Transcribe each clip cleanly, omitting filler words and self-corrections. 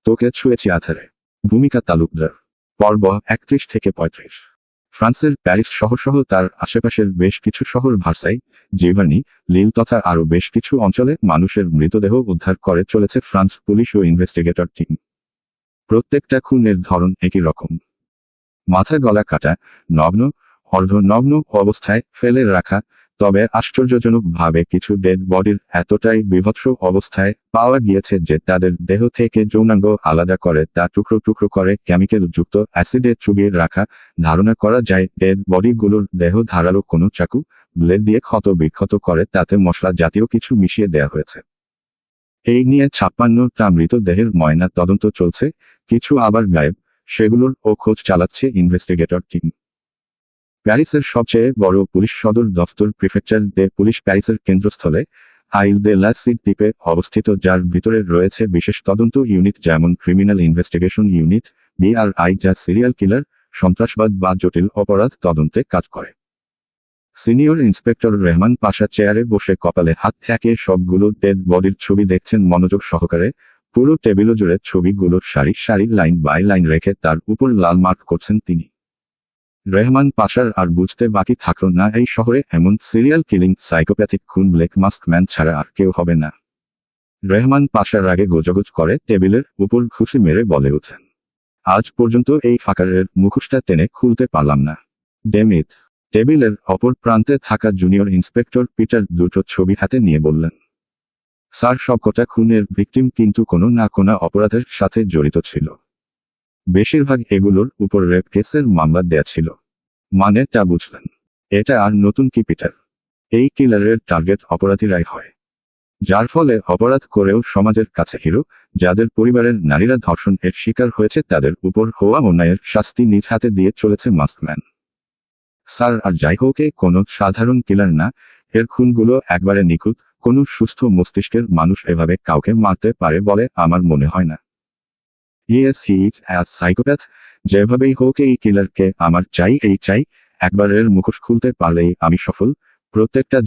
তোকে ছুঁয়েছি আধারে। ভূমিকা তালুকদার। পর্ব 31 থেকে 35। ফ্রান্সের প্যারিস শহরসহ তার আশেপাশের বেশ কিছু শহর ভার্সাই, জিভানি, লিল তথা আরও বেশ কিছু অঞ্চলে মানুষের মৃতদেহ উদ্ধার করে চলেছে ফ্রান্স পুলিশ ও ইনভেস্টিগেটর টিম। প্রত্যেকটা খুনের ধরন একই রকম। মাথা গলা কাটা, নগ্ন, অর্ধনগ্ন অবস্থায় ফেলে রাখা, তবে আশ্চর্যজনকভাবে কিছু ডেড বডির এতটাই বিভৎস অবস্থায় পাওয়া গিয়েছে যে তাদের দেহ থেকে যৌনাঙ্গ আলাদা করে তা টুকরো টুকরো করে কেমিক্যাল যুক্ত অ্যাসিডে চুবিয়ে রাখা। ধারণা করা যায় ডেড বডিগুলোর দেহ ধারালো কোনো চাকু, ব্লেড দিয়ে ক্ষত বিক্ষত করে তাতে মশলা জাতীয় কিছু মিশিয়ে দেয়া হয়েছে। এই নিয়ে 56টা মৃতদেহের ময়না তদন্ত চলছে, কিছু আবার গায়েব, সেগুলোর ও খোঁজ চালাচ্ছে ইনভেস্টিগেটর টিম। প্যারিসের সবচেয়ে বড় পুলিশ সদর দফতর প্রিফেকচার দে পুলিশ প্যারিসের কেন্দ্রস্থলে আইল দে লা সিট দ্বীপে অবস্থিত, যার ভিতরে রয়েছে বিশেষ তদন্ত ইউনিট যেমন ক্রিমিনাল ইনভেস্টিগেশন ইউনিট BRI, যা সিরিয়াল কিলার, সন্ত্রাসবাদ বা জটিল অপরাধ তদন্তে কাজ করে। সিনিয়র ইন্সপেক্টর রেহমান পাশা চেয়ারে বসে কপালে হাত ঠেকিয়ে সবগুলো ডেড বডির ছবি দেখছেন মনোযোগ সহকারে। পুরো টেবিল জুড়ে ছবিগুলো সারি সারি লাইন বাই লাইন রেখে তার উপর লাল মার্ক করছেন তিনি। রেহমান পাশার আর বুঝতে বাকি থাকল না এই শহরে এমন সিরিয়াল কিলিং সাইকোপ্যাথিক খুন ব্ল্যাক মাস্ক ম্যান ছাড়া আর কেউ হবে না। রেহমান পাশার আগে গোজগোজ করে টেবিলের উপর ঘুষি মেরে বলে ওঠেন, আজ পর্যন্ত এই ফাঁকারের মুখোশটা টেনে খুলতে পারলাম না। ডেমিট। টেবিলের অপর প্রান্তে থাকা জুনিয়র ইন্সপেক্টর পিটার দুটো ছবি হাতে নিয়ে বললেন, স্যার, সবকটা খুনের ভিকটিম কিন্তু কোনো না কোনো অপরাধের সাথে জড়িত ছিল। বেশিরভাগ এগুলোর উপর রেপ কেসের মামলা দেয়া ছিল। মানেটা বুঝলেন? এটা আর নতুন কি পিটার? এই কিলারের টার্গেট অপরাধীরাই হয়, যার ফলে অপরাধ করেও সমাজের কাছে হিরো, যাদের পরিবারের নারীরা ধর্ষণ এর শিকার হয়েছে তাদের উপর হওয়া অন্যায়ের শাস্তি নিজ হাতে দিয়ে চলেছে মাস্কম্যান। স্যার, আর যাই হোক, কোনো সাধারণ কিলার না, এর খুনগুলো একবারে নিখুঁত। কোনো সুস্থ মস্তিষ্কের মানুষ এভাবে কাউকে মারতে পারে বলে আমার মনে হয় না। Yes, he is a psychopath. যেভাবেই হোক এই কিলারকে আমার চাই, এই চাই। একবারের মুখোশ খুলতে পারলেই আমি সফল। প্রত্যেকটা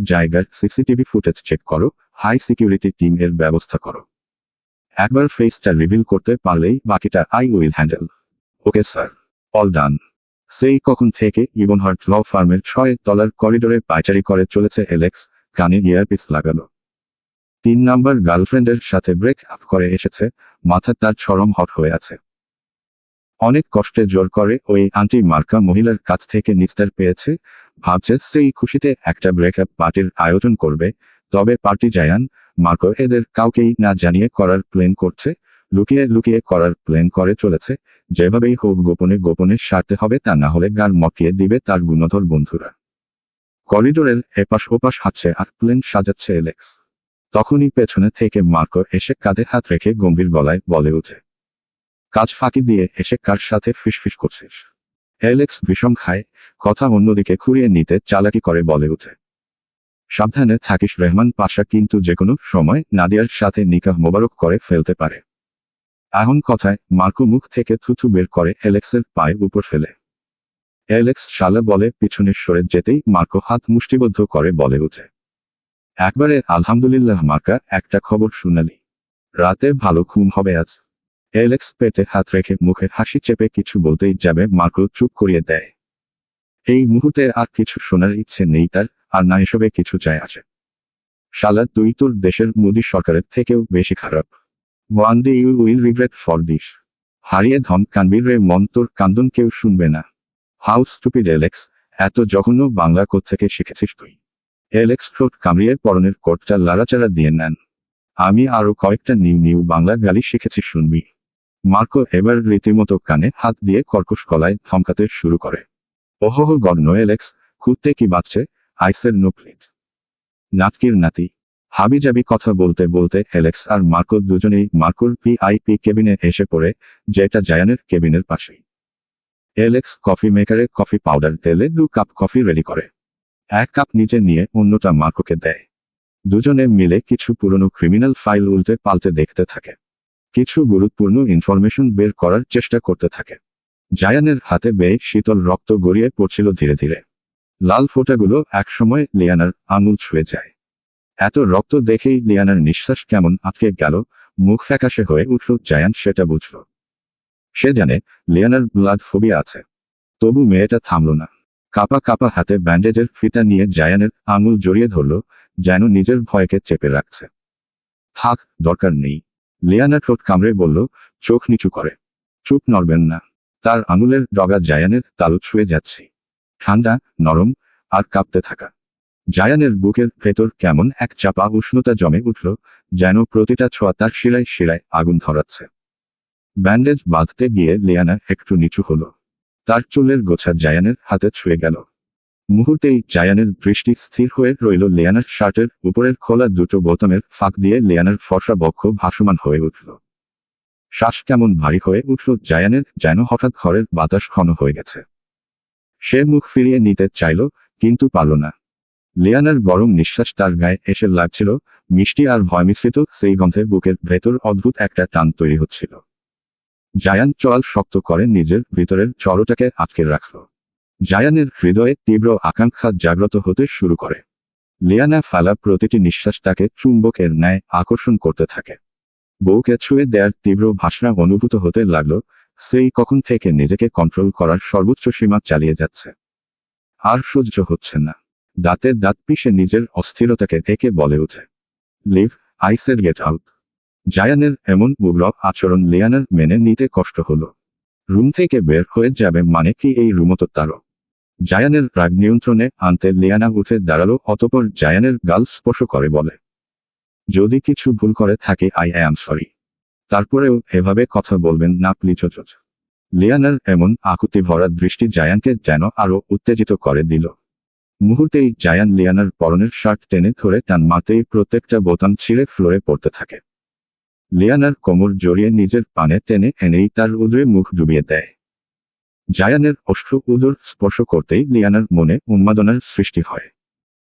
জায়গার সিসিটিভি ফুটেজ চেক করো, হাই সিকিউরিটি টিম এর ব্যবস্থা করো। একবার ফেসটা রিভিল করতে পারলেই বাকিটা I will handle. Okay sir, all done. সেই কখন থেকে ইবনহার্ট ল ফার্মের 6 তলার করিডোরে পায়চারি করে চলেছে এলেক্স, কানে ইয়ারপিস লাগালো। 3 নাম্বার গার্লফ্রেন্ডের সাথে ব্রেক আপ করে এসেছে, মাথা তার চরম হট হয়ে আছে। অনেক কষ্টে জোর করে ওই আন্টি মার্কা মহিলার কাছ থেকে নিস্তার পেয়েছে, ভাবছে সেই খুশিতে একটা ব্রেকআপ পার্টির আয়োজন করবে। তবে পার্টি জায়ান মার্কো এদের কাউকেই না জানিয়ে করার প্ল্যান করছে, লুকিয়ে লুকিয়ে করার প্ল্যান করে চলেছে। যেভাবেই হোক গোপনে গোপনে সারতে হবে, তা না হলে গার মকিয়ে দিবে তার গুণধর বন্ধুরা। করিডোরের এপাশ ওপাশ হাঁটছে আর প্ল্যান সাজাচ্ছে এলেক্স। তখনই পেছনে থেকে মার্কো এসে কাঁধে হাত রেখে গম্ভীর গলায় বলে ওঠে, কাজ ফাঁকি দিয়ে এসে কার সাথে ফিসফিস করছিস? এলেক্স বিষম খায়, কথা অন্যদিকে ঘুরিয়ে নিতে চালাকি করে বলে ওঠে, সাবধানে থাকিস রেহমান পাশা কিন্তু যেকোনো সময় নাদিয়ার সাথে নিকাহ মোবারক করে ফেলতে পারে। এখন কথায় মার্কো মুখ থেকে থুথু বের করে এলেক্সের পায়ের উপর ফেলে। এলেক্স শালা বলে পিছনে সরে যেতেই মার্কো হাত মুষ্টিবদ্ধ করে বলে ওঠে, একবারে আলহামদুলিল্লাহ মার্কা, একটা খবর শুনালি? রাতে ভালো ঘুম হবে আজ। এলেক্স পেটে হাত রেখে মুখে হাসি চেপে কিছু বলতেই যাবে, মার্কো চুপ করিয়ে দেয়। এই মুহূর্তে আর কিছু শোনার ইচ্ছে নেই তার, আর না এসবে কিছু যায় আসে। শালা তুই তোর দেশের মোদি সরকারের থেকেও বেশি খারাপ। One day you will regret for this. হারিয়ে ধন কানবি রে মন, তোর কান্দন কেউ শুনবে না। হাউ স্টুপিড এলেক্স, এত জঘন্য বাংলা কোত্থেকে শিখেছিস তুই? এলেক্স ঠোঁট কামড়িয়ে পরনের কোটটা লাড়াচাড়া দিয়ে নেন। আমি আরো কয়েকটা নিউ বাংলা গালি শিখেছি, শুনবি? মার্কো এবার রীতিমতো কানে হাত দিয়ে কর্কশ গলায় ধমকাতে শুরু করে, ওহো গড নো এলেক্স, কুত্তে কি বাচ্চে, আইসের নো প্লিজ। নাটকির নাতি। হাবিজাবি কথা বলতে বলতে এলেক্স আর মার্কো দুজনেই মার্কোর VIP কেবিনে এসে পড়ে, যেটা জায়ানের কেবিনের পাশেই। এলেক্স কফি মেকারে কফি পাউডার ঢেলে 2 কাপ কফি রেডি করে। 1 কাপ নিচে নিয়ে অন্যটা মার্কোকে দেয়। দুজনে মিলে কিছু পুরনো ক্রিমিনাল ফাইল উল্টে পাল্টে দেখতে থাকে। কিছু গুরুত্বপূর্ণ ইনফরমেশন বের করার চেষ্টা করতে থাকে। জায়ানের হাতে বেয়ে শীতল রক্ত গড়িয়ে পড়ছিল ধীরে ধীরে। লাল ফোঁটাগুলো একসময় লিয়ানার আঙুল ছুঁয়ে যায়। এত রক্ত দেখেই লিয়ানার নিঃশ্বাস কেমন আটকে গেল, মুখ ফ্যাকাশে হয়ে উঠল। জায়ান সেটা বুঝল। সে জানে লিয়ানার ব্লাড ফোবিয়া আছে। তবু মেয়েটা থামল না। কাপা কাপা হাতে ব্যান্ডেজের ফিতা নিয়ে জায়ানের আঙুল জড়িয়ে ধরল, যেন নিজের ভয়কে চেপে রাখছে। থাক, দরকার নেই। লিয়ানা ঠোঁট কামড়ে বলল, চোখ নিচু করে। চুপ, নড়বেন না। তার আঙুলের ডগা জায়ানের তালু ছুঁয়ে যাচ্ছে। ঠান্ডা, নরম, আর কাঁপতে থাকা। জায়ানের বুকের ভেতর কেমন এক চাপা উষ্ণতা জমে উঠল, যেন প্রতিটা ছোঁয়া তার শিরায় শিরায় আগুন ধরাচ্ছে। ব্যান্ডেজ বাঁধতে গিয়ে লিয়ানা একটু নিচু হলো। তার চুলের গোছা জায়ানের হাতে ছুঁয়ে গেল। মুহূর্তেই জায়ানের দৃষ্টি স্থির হয়ে রইল লিয়ানার শার্টের উপরের খোলা দুটো বোতামের ফাঁক দিয়ে। লিয়ানার ফর্সা বক্ষ ভাসমান হয়ে উঠল। শ্বাস কেমন ভারী হয়ে উঠল জায়ানের, যেন হঠাৎ ঘরের বাতাস ঘন হয়ে গেছে। সে মুখ ফিরিয়ে নিতে চাইল, কিন্তু পারল না। লিয়ানার গরম নিঃশ্বাস তার গায়ে এসে লাগছিল, মিষ্টি আর ভয় মিশ্রিত সেই গন্ধে বুকের ভেতর অদ্ভুত একটা টান তৈরি হচ্ছিল। জায়ান চোয়াল শক্ত করে নিজের ভিতরের জড়তাকে আটকে রাখল। জায়ানের হৃদয়ে তীব্র আকাঙ্ক্ষা জাগ্রত হতে শুরু করে। লিয়ানা ফেলা প্রতিটি নিঃশ্বাস তাকে চুম্বকের ন্যায় আকর্ষণ করতে থাকে। বউকে ছুঁয়ে দেয়ার তীব্র ভাষণা অনুভূত হতে লাগলো। সেই কখন থেকে নিজেকে কন্ট্রোল করার সর্বোচ্চ সীমা চালিয়ে যাচ্ছে। আর সহ্য হচ্ছে না। দাঁতে দাঁত পিষে নিজের অস্থিরতাকে ঢেকে বলে ওঠে, leave, I said get out. জায়ানের এমন উগ্র আচরণ লিয়ানার মেনে নিতে কষ্ট হলো। রুম থেকে বের হয়ে যাবে মানে কি এই রুমও তো তারও। জায়ানের রাগ নিয়ন্ত্রণে আনতে লিয়ানা উঠে দাঁড়ালো, অতঃপর জায়ানের গাল স্পর্শ করে বলে, যদি কিছু ভুল করে থাকে আই অ্যাম সরি। তারপরেও এভাবে কথা বলবেন না প্লিজ। লিয়ানার এমন আকুতি ভরা দৃষ্টি জায়ানকে যেন আরো উত্তেজিত করে দিল। মুহূর্তেই জায়ান লিয়ানার পরনের শার্ট টেনে ধরে টান মারতেই প্রত্যেকটা বোতাম ছিঁড়ে ফ্লোরে পড়তে থাকে। লিয়ানার কোমর জড়িয়ে নিজের পানে টেনে এনেই তার উদরে মুখ ডুবিয়ে দেয়। জায়ানের অশ্রু উদর স্পর্শ করতেই লিয়ানার মনে উন্মাদনার সৃষ্টি হয়।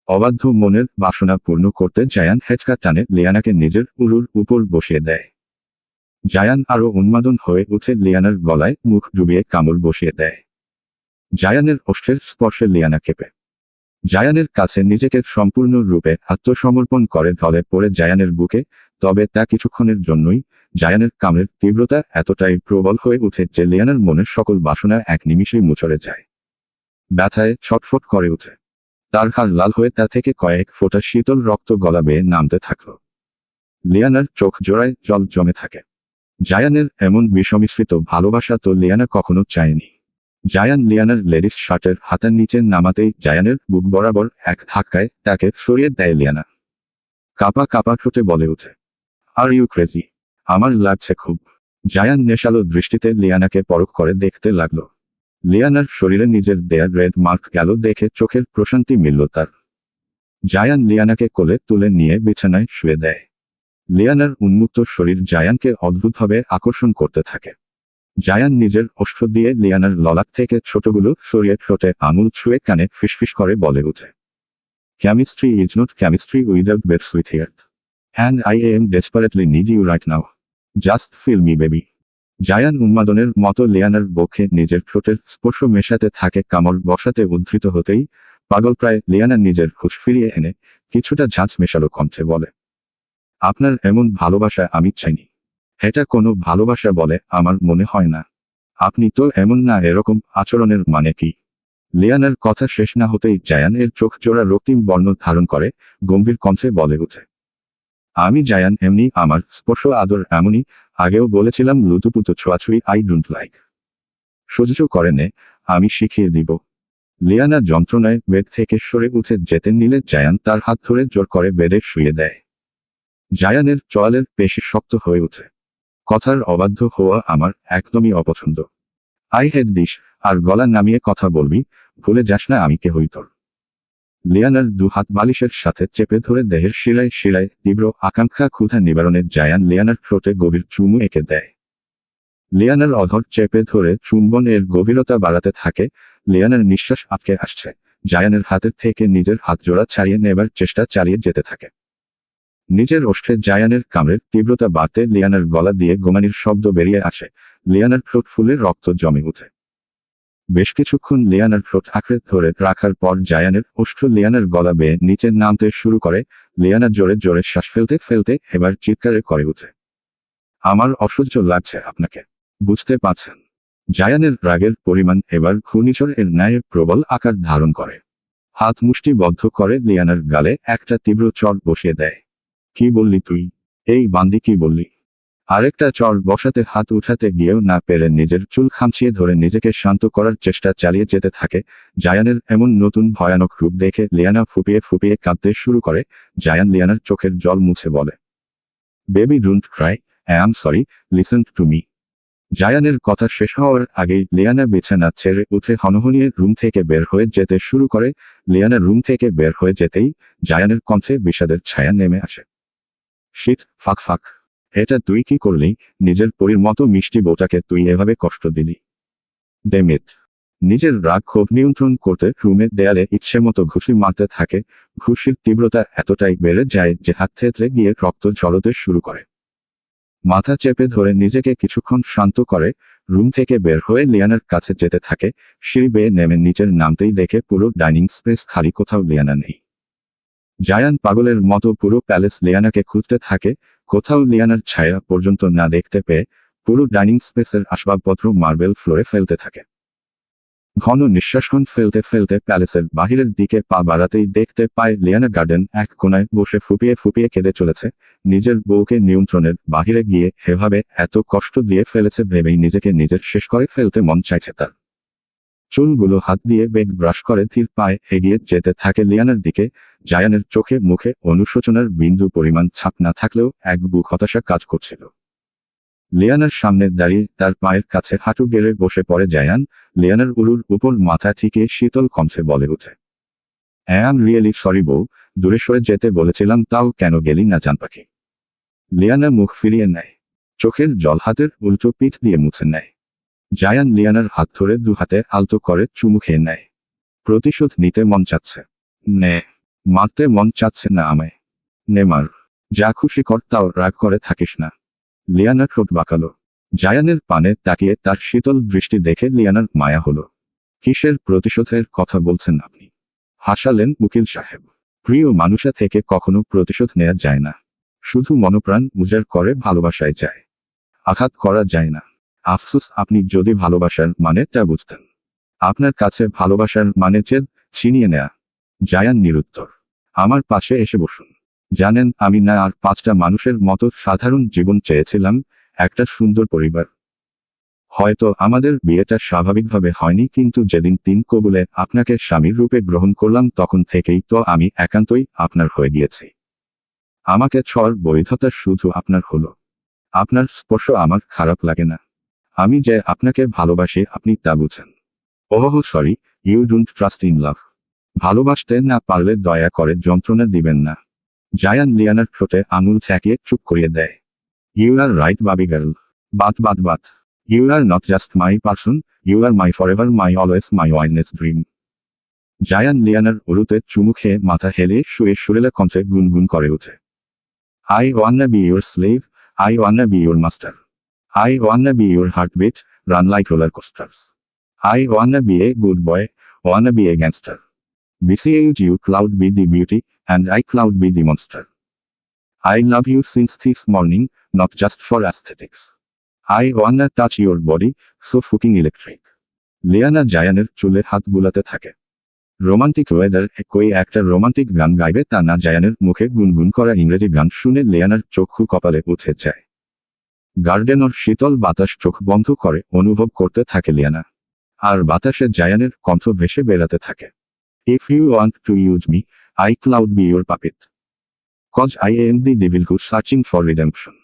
অবাধ্য মনের বাসনা পূর্ণ করতে জায়ান হেঁচকা টানে লিয়ানাকে নিজের উরুর উপর বসিয়ে দেয়। জায়ান আরো উন্মাদন হয়ে উঠে লিয়ানার গলায় মুখ ডুবিয়ে কামড় বসিয়ে দেয়। জায়ানের ওষ্ঠের স্পর্শে লিয়ানা কেঁপে জায়ানের কাছে নিজেকে সম্পূর্ণ রূপে আত্মসমর্পণ করে ঢলে পড়ে জায়ানের বুকে। তবে তা কিছুক্ষণের জন্যই। জায়ানের কামড়ের তীব্রতা এতটাই প্রবল হয়ে উঠে যে লিয়ানার মনের সকল বাসনা এক নিমিষেই মুচড়ে যায়। ব্যথায় ছটফট করে উঠে। তার হাড় লাল হয়ে তা থেকে কয়েক ফোঁটা শীতল রক্ত গলা বেয়ে নামতে থাকল। লিয়ানার চোখ জোড়ায় জল জমে থাকে। জায়ানের এমন বিষমিশ্রিত ভালোবাসা তো লিয়ানা কখনো চায়নি। জায়ান লিয়ানার লেডিস শার্টের হাতার নিচে নামাতেই জায়ানের বুক বরাবর এক ধাক্কায় তাকে সরিয়ে দেয় লিয়ানা। কাপা কাপা ঠোঁটে বলে ওঠে, আর ইউ ক্রেজি? আমার লাগছে খুব। জায়ান নেশালো দৃষ্টিতে লিয়ানাকে পরখ করে দেখতে লাগলো। লিয়ানার শরীরে নিজের দেয়া রেড মার্ক গেল দেখে চোখের প্রশান্তি মিলল তার। জায়ান লিয়ানাকে কোলে তুলে নিয়ে বিছানায় শুয়ে দেয়। লিয়ানার উন্মুক্ত শরীর জায়ানকে অদ্ভুতভাবে আকর্ষণ করতে থাকে। জায়ান নিজের ওষ্ঠ দিয়ে লিয়ানার ললাট থেকে ছোটগুলো সরিয়ে ঠোঁটে আঙুল ছুঁয়ে কানে ফিসফিস করে বলে ওঠে, chemistry is not chemistry without bed sweetheart. And I am desperately need you right now. Just feel me baby. Zayan উন্মাদনের মতো লিয়ানার বক্ষে নিজের ঠোঁটের স্পর্শ মেশাতে থাকে। কামড় বসাতে উদ্ধৃত হতেই পাগলপ্রায় লিয়ানা নিজের হুঁশ ফিরিয়ে এনে কিছুটা ঝাঁঝ মেশালো কণ্ঠে বলে, আপনার এমন ভালোবাসা আমি চাইনি। এটা কোনো ভালোবাসা বলে আমার মনে হয় না। আপনি তো এমন না। এরকম আচরণের মানে কি? লিয়ানার কথা শেষ না হতেই জায়ান এর চোখ জোড়া রক্তিম বর্ণ ধারণ করে গম্ভীর কণ্ঠে বলে ওঠে, আমি জায়ান এমনি। আমার স্পর্শ আদর এমনই। আগেও বলেছিলাম লুতুপুতু ছোঁয়াছুঁই আই ডোন্ট লাইক। সহ্য করে নে, আমি শিখিয়ে দিব। লিয়ানা যন্ত্রণায় বেড থেকে সরে উঠে যেতে নিলে জায়ান তার হাত ধরে জোর করে বেডে শুয়ে দেয়। জায়ানের চোয়ালের পেশি শক্ত হয়ে ওঠে। কথার অবাধ্য হওয়া আমার একদমই অপছন্দ। I hate this. আর গলা নামিয়ে কথা বলবি, ভুলে যাস না আমি কে হই তোর। লিয়ানার দু হাত বালিশের সাথে চেপে ধরে দেহের শিরায় শিরায় তীব্র আকাঙ্ক্ষা ক্ষুধা নিবারণে জায়ান লিয়ানার ঠোঁটে গভীর চুমু এঁকে দেয়। লিয়ানার অধর চেপে ধরে চুম্বন এর গভীরতা বাড়াতে থাকে। লিয়ানার নিঃশ্বাস আটকে আসছে। জায়ানের হাতের থেকে নিজের হাত জোড়া ছাড়িয়ে নেবার চেষ্টা চালিয়ে যেতে থাকে। নিজের ওষ্ঠে জায়ানের কামড়ের তীব্রতা বাড়তে লিয়ানার গলা দিয়ে গোমানির শব্দ বেরিয়ে আসে। লিয়ানার ঠোঁট ফুলে রক্ত জমে ওঠে। বেশ কিছুক্ষণ লিয়ানার ঠোঁট আঁকড়ে ধরে রাখার পর জায়ানের ওষ্ঠ লিয়ানার গলা বেয়ে নিচে নামতে শুরু করে। লিয়ানা জোরে জোরে শ্বাস ফেলতে ফেলতে এবার চিৎকারে করে ওঠে। আমার অসহ্য লাগছে আপনাকে, বুঝতে পারছেন? জায়ানের রাগের পরিমাণ এবার ঘূর্ণিঝড়ের ন্যায় প্রবল আকার ধারণ করে। হাত মুষ্টিবদ্ধ করে লিয়ানার গালে একটা তীব্র চড় বসিয়ে দেয়। কি বললি তুই? এই বান্দি কি বললি? আরেকটা চড় বসাতে হাত উঠাতে গিয়েও না পেরে নিজের চুল খামচিয়ে ধরে নিজেকে শান্ত করার চেষ্টা চালিয়ে যেতে থাকে। জায়ানের এমন নতুন ভয়ানক রূপ দেখে লিয়ানা ফুপিয়ে ফুপিয়ে কাঁদতে শুরু করে। জায়ান লিয়ানার চোখের জল মুছে বলে, baby don't cry, I am sorry, listen to me. জায়ানের কথা শেষ হওয়ার আগেই লিয়ানা বিছানা ছেড়ে উঠে হনহনিয়ে রুম থেকে বের হয়ে যেতে শুরু করে। লিয়ানা রুম থেকে বের হয়ে যেতেই জায়ানের কণ্ঠে বিষাদের ছায়া নেমে আসে। শিট, ফাক ফাক, এটা তুই কি করলি? নিজের পরীর মতো মিষ্টি বউটাকে তুই এভাবে কষ্ট দিলি। ডেমিট। নিজের রাগ ক্ষোভ নিয়ন্ত্রণ করতে রুমের দেয়ালে ইচ্ছে মতো ঘুষি মারতে থাকে। ঘুষির তীব্রতা এতটাই বেড়ে যায় যে হাত থেতলে গিয়ে রক্ত ঝরতে শুরু করে। মাথা চেপে ধরে নিজেকে কিছুক্ষণ শান্ত করে রুম থেকে বের হয়ে লিয়ানার কাছে যেতে থাকে। সিঁড়ি বেয়ে নেমে নিচের নামতেই দেখে পুরো ডাইনিং স্পেস খালি, কোথাও লিয়ানা নেই। জায়ান পাগলের মতো পুরো প্যালেস লিয়ানাকে খুঁজতে থাকে, কোথাও লিয়ানার ছায়া পর্যন্ত না দেখতে পেয়ে পুরো ডাইনিং স্পেসের আসবাবপত্র মার্বেল ফ্লোরে ফেলতে থাকে। ঘন নিঃশ্বাসন ফেলতে ফেলতে প্যালেসের বাহিরের দিকে পা বাড়াতেই দেখতে পায় লিয়ানা গার্ডেন এক কোনায় বসে ফুপিয়ে ফুপিয়ে কেঁদে চলেছে। নিজের বউকে নিয়ন্ত্রণের বাহিরে গিয়ে এভাবে এত কষ্ট দিয়ে ফেলেছে ভেবেই নিজেকে নিজের শেষ করে ফেলতে মন চাইছে তার। চুলগুলো হাত দিয়ে বেগ ব্রাশ করে ধীর পায়ে এগিয়ে যেতে থাকে লিয়ানার দিকে। জায়ানের চোখে মুখে অনুশোচনার বিন্দু পরিমাণ ছাপ না থাকলেও এক বুক হতাশা কাজ করছিল। লিয়ানার সামনে দাঁড়িয়ে তার পায়ের কাছে হাঁটু গেড়ে বসে পড়ে জায়ান। লিয়ানার উরুর উপর মাথা ঠিকিয়ে শীতল কণ্ঠে বলে ওঠে, আই অ্যাম রিয়েলি সরি বউ, দূরে সরে যেতে বলেছিলাম তাও কেন গেলি না জান পাখি। লিয়ানা মুখ ফিরিয়ে নেয়, চোখের জল হাতের উল্টো পিঠ দিয়ে মুছে নেয়। জায়ান লিয়ানার হাত ধরে দু হাতে আলতো করে চুমু খেয়ে নেয়। প্রতিশোধ নিতে মন চাচ্ছে। নে। মারতে মন চাচ্ছে না আমায়? নে মার, যা খুশি কর, তাও রাগ করে থাকিস না। লিয়ানা ঠোঁট বাঁকালো। জায়ানের পানে তাকিয়ে তার শীতল দৃষ্টি দেখে লিয়ানার মায়া হলো। কিসের প্রতিশোধের কথা বলছেন আপনি? হাসালেন উকিল সাহেব। প্রিয় মানুষা থেকে কখনো প্রতিশোধ নেওয়া যায় না, শুধু মনপ্রাণ উজাড় করে ভালোবাসায় যায়, আঘাত করা যায় না। আফসোস, আপনি যদি ভালোবাসার মানেটা বুঝতেন। আপনার কাছে ভালোবাসার মানে জেদ ছিনিয়ে নেয়া। জায়ান নিরুত্তর। আমার পাশে এসে বসুন। জানেন, আমি না আর 5টা মানুষের মতো সাধারণ জীবন চেয়েছিলাম, একটা সুন্দর পরিবার। হয়তো আমাদের বিয়েটা স্বাভাবিকভাবে হয়নি, কিন্তু যেদিন 3 কবুলে আপনাকে স্বামীর রূপে গ্রহণ করলাম তখন থেকেই তো আমি একান্তই আপনার হয়ে গিয়েছি। আমাকে ছর বৈধতা শুধু আপনার হলো। আপনার স্পর্শ আমার খারাপ লাগে না। আমি যে আপনাকে ভালোবাসি আপনি তা বুঝেন। Oh sorry, you don't trust in love. ভালোবাসতে না পারলে দয়া করে যন্ত্রণা দিবেন না। জায়ান লিয়ানার ঠোঁটে আঙুল ঠেকিয়ে চুপ করিয়ে দেয়। You are right baby girl. But you are not just my person, you are my forever, my always, my ওয়াইনেস ড্রিম। জায়ান লিয়ানার উরুতে চুমু খেয়ে মাথা হেলে শুয়ে সুরেলা কণ্ঠে গুনগুন করে ওঠে। I ওয়ান্না B your slave, I ওয়ান্না B your master, I wanna be your heartbeat, run like roller coasters. I wanna be a good boy, wanna be a gangster. Besides you cloud be the beauty, and I cloud be the monster. I love you since this morning, not just for aesthetics. I wanna touch your body, so fucking electric. লিয়ানা জায়ানের চুলে হাত বুলাতে থাকে। Romantic weather কই একটা romantic গান গাইবে তা না, জায়ানের মুখে গুনগুন করা ইংরেজি গান শুনে লিয়ানার চক্ষু কপালে উঠে যায়। গার্ডেনের শীতল বাতাস চোখ বন্ধ করে অনুভব করতে থাকে লিয়ানা। আর বাতাসে জায়ানের কণ্ঠ ভেসে বেড়াতে থাকে। If you want to use me, I could be your puppet. Cause I am the devil who's searching for redemption.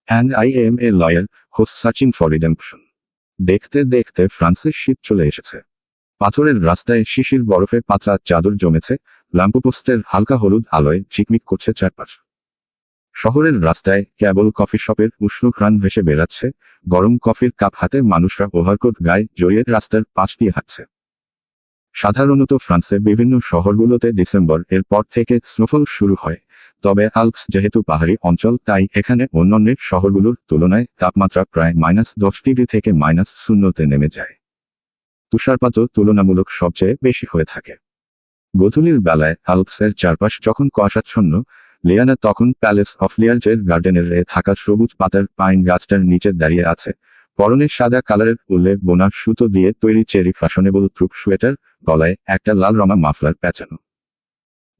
And I am a lawyer who's searching for redemption. দেখতে দেখতে ফ্রান্সের শীত চলে এসেছে। পাথরের রাস্তায় শিশির বরফে পাতলা চাদর জমেছে, ল্যাম্পপোস্টের হালকা হলুদ আলোয় ঝিকমিক করছে চারপাশ। শহরের রাস্তায় কেবল কফি শপের উষ্ণ ঘ্রাণ ভেসে বেড়াচ্ছে। গরম কফির কাপ হাতে মানুষরা ওভারকোট গায়ে জড়িয়ে রাস্তার পাশ দিয়ে হাঁটছে। সাধারণত ফ্রান্সে বিভিন্ন শহরগুলোতে ডিসেম্বর এর পর থেকে স্নোফল শুরু হয়, তবে আল্পস যেহেতু পাহাড়ি অঞ্চল তাই এখানে অন্যান্য শহরগুলোর তুলনায় তাপমাত্রা প্রায় -10 ডিগ্রি থেকে -0-তে নেমে যায়। তুষারপাতও তুলনামূলক সবচেয়ে বেশি হয়ে থাকে। গোধূলির বেলায় আল্পসের চারপাশ যখন কুয়াশাচ্ছন্ন, লিয়ানা তখন প্যালেস অফ লিয়ার্জের গার্ডেনের থাকা সবুজ পাতার পাইন গাছটার নিচে দাঁড়িয়ে আছে, পরনে সাদা কালারের উল্লে বোনা সুতো দিয়ে তৈরি চেরি ফ্যাশনেবল ট্রুপ সোয়েটার, গলায় একটা লাল রঙা মাফলার প্যাঁচানো।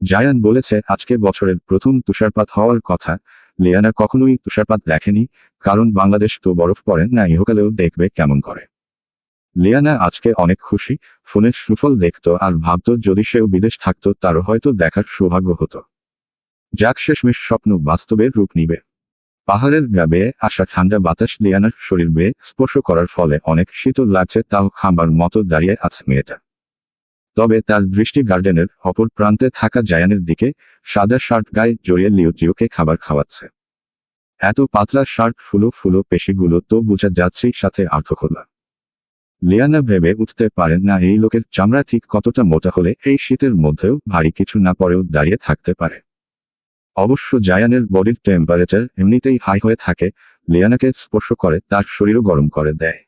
জায়ান বলেছে আজকে বছরের প্রথম তুষারপাত হওয়ার কথা। লিয়ানা কখনোই তুষারপাত দেখেনি, কারণ বাংলাদেশ তো বরফ পড়ে না, ইহকালেও দেখবে কেমন করে। লিয়ানা আজকে অনেক খুশি, ফোনে সুফল দেখত আর ভাবত যদি সেও বিদেশ থাকতো তারও হয়তো দেখার সৌভাগ্য হতো। যাক, শেষমেশ স্বপ্ন বাস্তবে রূপ নিবে। পাহাড়ের গা বেয়ে আসা ঠান্ডা বাতাস লিয়ানার শরীর বেয়ে স্পর্শ করার ফলে অনেক শীতল লাগছে, তাও খাম্বার মতো দাঁড়িয়ে আছে মেয়েটা। তবে তার দৃষ্টি গার্ডেনের অপর প্রান্তে থাকা জায়ানের দিকে, সাদা শার্ট গায়ে জড়িয়ে লিওজিওকে খাবার খাওয়াচ্ছে। এত পাতলা শার্ট, ফুলো ফুলো পেশিগুলো তো বোঝা যাচ্ছেই, সাথে আর্থখোলা। লিয়ানা ভেবে উঠতে পারেন না এই লোকের চামড়া ঠিক কতটা মোটা হলে এই শীতের মধ্যেও ভারী কিছু না পরেও দাঁড়িয়ে থাকতে পারে। অবশ্য জায়ানের বডির টেম্পারেচার এমনিতেই হাই হয়ে থাকে, লিয়ানাকে স্পর্শ করে তার শরীরও গরম করে দেয়।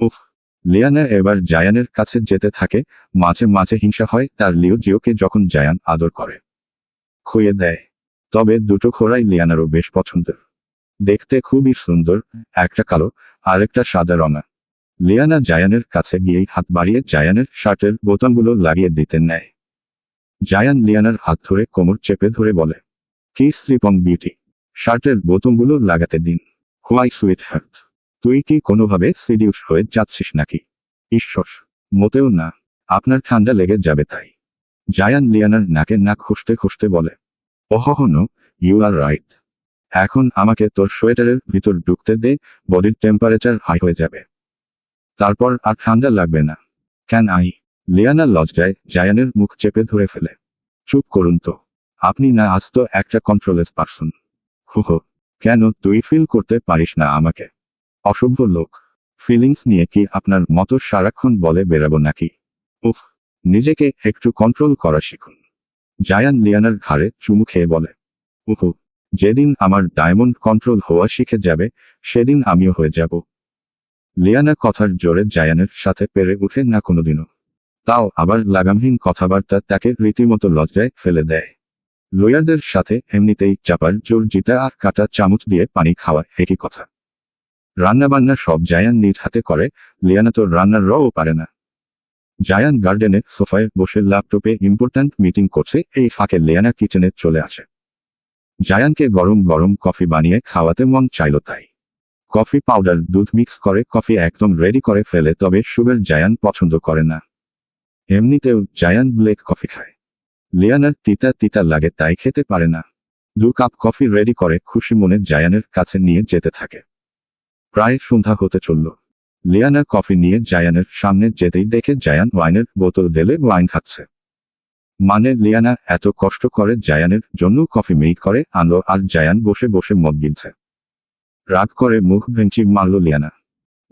উফ! লিয়ানা এবার জায়ানের কাছে যেতে থাকে, মাঝে মাঝে হিংসা হয় তার লিওজিওকে যখন জায়ান আদর করে, খুইয়ে দেয়। তবে দুটো খোরাই লিয়ানারও বেশ পছন্দের। দেখতে খুবই সুন্দর, একটা কালো, আরেকটা সাদা রঙা। লিয়ানা জায়ানের কাছে গিয়েই হাত বাড়িয়ে জায়ানের শার্টের বোতামগুলো লাগিয়ে দিতে নেয়। জায়ান লিয়ানার হাত ধরে কোমর চেপে ধরে বলে, কি স্লিপং বিউটি, শার্টের বোতামগুলো লাগাতে দিন। হোয়াই সুইট হার্ট, তুই কি কোনোভাবে সিডিউস হয়ে যাচ্ছিস নাকি? ঈশ্বর, মোটেও না, আপনার ঠান্ডা লেগে যাবে তাই। জায়ান লিয়ানার নাকে নাক খুঁজতে খুঁজতে বলে, নো, ইউ আর রাইট। এখন আমাকে তোর সোয়েটারের ভিতর ঢুকতে দে, বডির টেম্পারেচার হাই হয়ে যাবে, তারপর আর ঠান্ডা লাগবে না। Can I? লিয়ানা লজ্জায় জায়ানের মুখ চেপে ধরে ফেলে। চুপ করুন তো, আপনি না আস্ত একটা কন্ট্রোলেস পারসন। হুহো, কেন তুই ফিল করতে পারিস না আমাকে? অসভ্য লোক, ফিলিংস নিয়ে কি আপনার মতো সারাক্ষণ বলে বেরাবো নাকি? উফ, নিজেকে একটু কন্ট্রোল করা শিখুন। জায়ান লিয়ানার ঘাড়ে চুমু খেয়ে বলে, উহু, যেদিন আমার ডায়মন্ড কন্ট্রোল হওয়া শিখে যাবে সেদিন আমিও হয়ে যাব। লিয়ানা কথার জোরে জায়ানের সাথে পেরে উঠে না কোনোদিনও। তাও আবার লাগামহীন কথাবার্তা তাকে রীতিমতো লজ্জায় ফেলে দেয়। লয়ারদের সাথে এমনিতেই চাপার জোর জিতা আর কাটা চামচ দিয়ে পানি খাওয়া একই কথা। রান্নাবান্না সব জায়ান নিজ হাতে করে, লিয়ানা তো রান্নার রও পারে না। জায়ান গার্ডেনে সোফায় বসে ল্যাপটপে ইম্পর্ট্যান্ট মিটিং করছে, এই ফাঁকে লিয়ানা কিচেনে চলে আসে। জায়ানকে গরম গরম কফি বানিয়ে খাওয়াতে মন চাইল তাই। কফি পাউডার দুধ মিক্স করে কফি একদম রেডি করে ফেলে, তবে সুগার জায়ান পছন্দ করে না। এমনিতেও জায়ান ব্ল্যাক কফি খায়। লিয়ানার তিতা তিতা লাগে তাই খেতে পারে না। 2 কাপ কফি রেডি করে খুশি মনে জায়ানের কাছে নিয়ে যেতে থাকে। প্রায় সন্ধ্যা হতে চলল। লিয়ানা কফি নিয়ে জায়ানের সামনে যেতেই দেখে জায়ান ওয়াইনের বোতল ঢেলে ওয়াইন খাচ্ছে। মানে লিয়ানা এত কষ্ট করে জায়ানের জন্য কফি মেক করে আনলো আর জায়ান বসে বসে মদ গিলছে। রাগ করে মুখ ভেঙচি মারল লিয়ানা।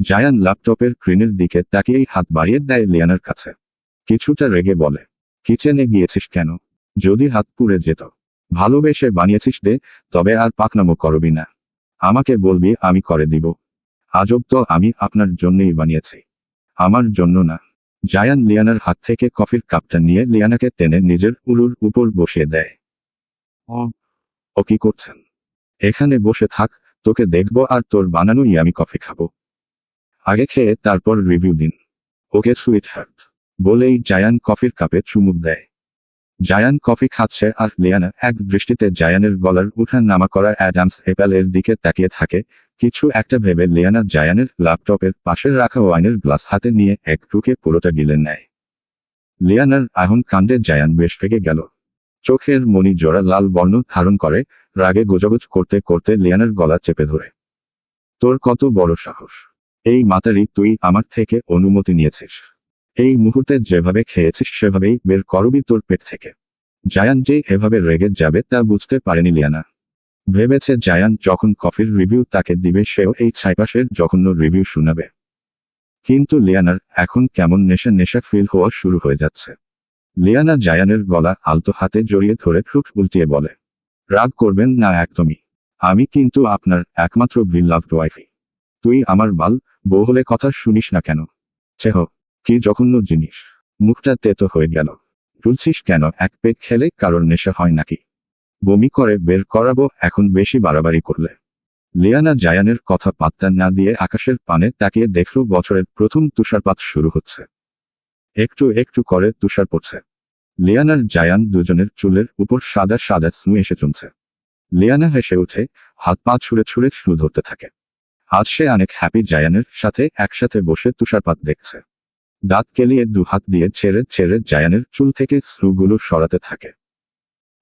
জায়ান ল্যাপটপের স্ক্রিনের দিকে তাকিয়েই হাত বাড়িয়ে দেয় লিয়ানার কাছে। কিছুটা রেগে বলে, কিচেনে গিয়েছিস কেন? যদি হাত পুড়ে যেত। ভালোবেসে বানিয়েছিস দে, তবে আর পাকনামো করবি না। আমাকে বলবি আমি করে দিব। আজব তো, আমি আপনার জন্যই বানিয়েছি, আমার জন্য না। জায়ান লিয়ানার হাত থেকে কফির কাপটা নিয়ে লিয়ানাকে টেনে নিজের উরুর উপর বসিয়ে দেয়। ও কি করছেন? এখানে বসে থাক, তোকে দেখবো আর তোর বানানোই আমি কফি খাবো। আগে খেয়ে তারপর রিভিউ দিন। ওকে সুইট হার্ট, বলেই জায়ান কফির কাপে চুমুক দেয়। জায়ান কফি খাচ্ছে আর লিয়ানা এক দৃষ্টিতে জায়ানের গলার উঠা নামা করা অ্যাডামস অ্যাপেলের দিকে তাকিয়ে থাকে। কিছু একটা ভেবে লিয়ানা জায়ানের ল্যাপটপের পাশে রাখা ওয়াইনের গ্লাস হাতে নিয়ে এক টুকে পুরোটা গিলে নেয়। লিয়ানার আহন কাণ্ডে জায়ান বেশ রেগে গেল। চোখের মনি জোড়া লাল বর্ণ ধারণ করে, রাগে গোজগোজ করতে করতে লিয়ানার গলা চেপে ধরে। তোর কত বড় সাহস! এই মাতারি তুই আমার থেকে অনুমতি নিয়েছিস? এই মুহূর্তে যেভাবে খেয়েছিস সেভাবেই বের করবি তোর পেট থেকে। জায়ান যে এভাবে রেগে যাবে তা বুঝতে পারেনি লিয়ানা। ভেবেছে জায়ান যখন কফির রিভিউ তাকে দিবে সেও এই ছাইপাশের জঘন্য রিভিউ শোনাবে। কিন্তু লিয়ানার এখন কেমন নেশা নেশা ফিল হওয়া শুরু হয়ে যাচ্ছে। লিয়ানা জায়ানের গলা আলতো হাতে জড়িয়ে ধরে ঠোঁট উল্টিয়ে বলে, রাগ করবেন না একদমই। আমি কিন্তু আপনার একমাত্র বিলাভড ওয়াইফি। তুই আমার বাল বউ হলে কথা শুনিস না কেন? ছেহ, কি জঘন্য জিনিস! মুখটা তেতো হয়ে গেল। তুলছিস কেন? এক পেক খেলে কারোর নেশা হয় নাকি? বমি করে বের করাবো এখন বেশি বাড়াবাড়ি করলে। লিয়ানা জায়ানের কথা পাত্তা না দিয়ে আকাশের পানে তাকিয়ে দেখল বছরের প্রথম তুষারপাত শুরু হচ্ছে। একটু একটু করে তুষার পড়ছে। লিয়ানার জায়ান দুজনের চুলের উপর সাদা সাদা স্নু এসে জমছে। লিয়ানা হেসে উঠে হাত পা ছুঁড়ে ছুঁড়ে স্নু ধরতে থাকে। আজ সে অনেক হ্যাপি জায়ানের সাথে একসাথে বসে তুষারপাত দেখছে। দাঁত কেলিয়ে দু হাত দিয়ে ছেড়ে ছেড়ে জায়ানের চুল থেকে স্নুগুলো সরাতে থাকে।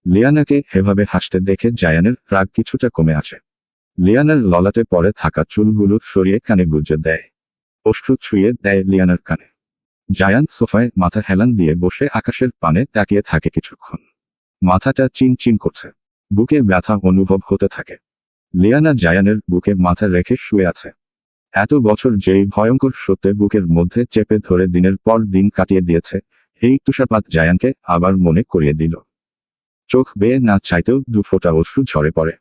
লিয়ানাকে এভাবে হাসতে দেখে জায়ানের রাগ কিছুটা কমে আসে। লিয়ানার ললাটে পরে থাকা চুলগুলো সরিয়ে কানে গুজে দেয়। অশ্রু ছুঁয়ে দেয় লিয়ানার কানে। জায়ান সোফায় মাথা হেলান দিয়ে বসে আকাশের পানে তাকিয়ে থাকে কিছুক্ষণ। মাথাটা চিনচিন করছে। বুকে ব্যথা অনুভব হতে থাকে। লিয়ানা জায়ানের বুকে মাথা রেখে শুয়ে আছে। এত বছর যেই ভয়ঙ্কর সত্যে বুকের মধ্যে চেপে ধরে দিনের পর দিন কাটিয়ে দিয়েছে, এই তুষারপাত জায়ানকে আবার মনে করিয়ে দিল। চোখ বেয়ে না চাইতেও দু ফোঁটা অশ্রু ঝরে পড়ে।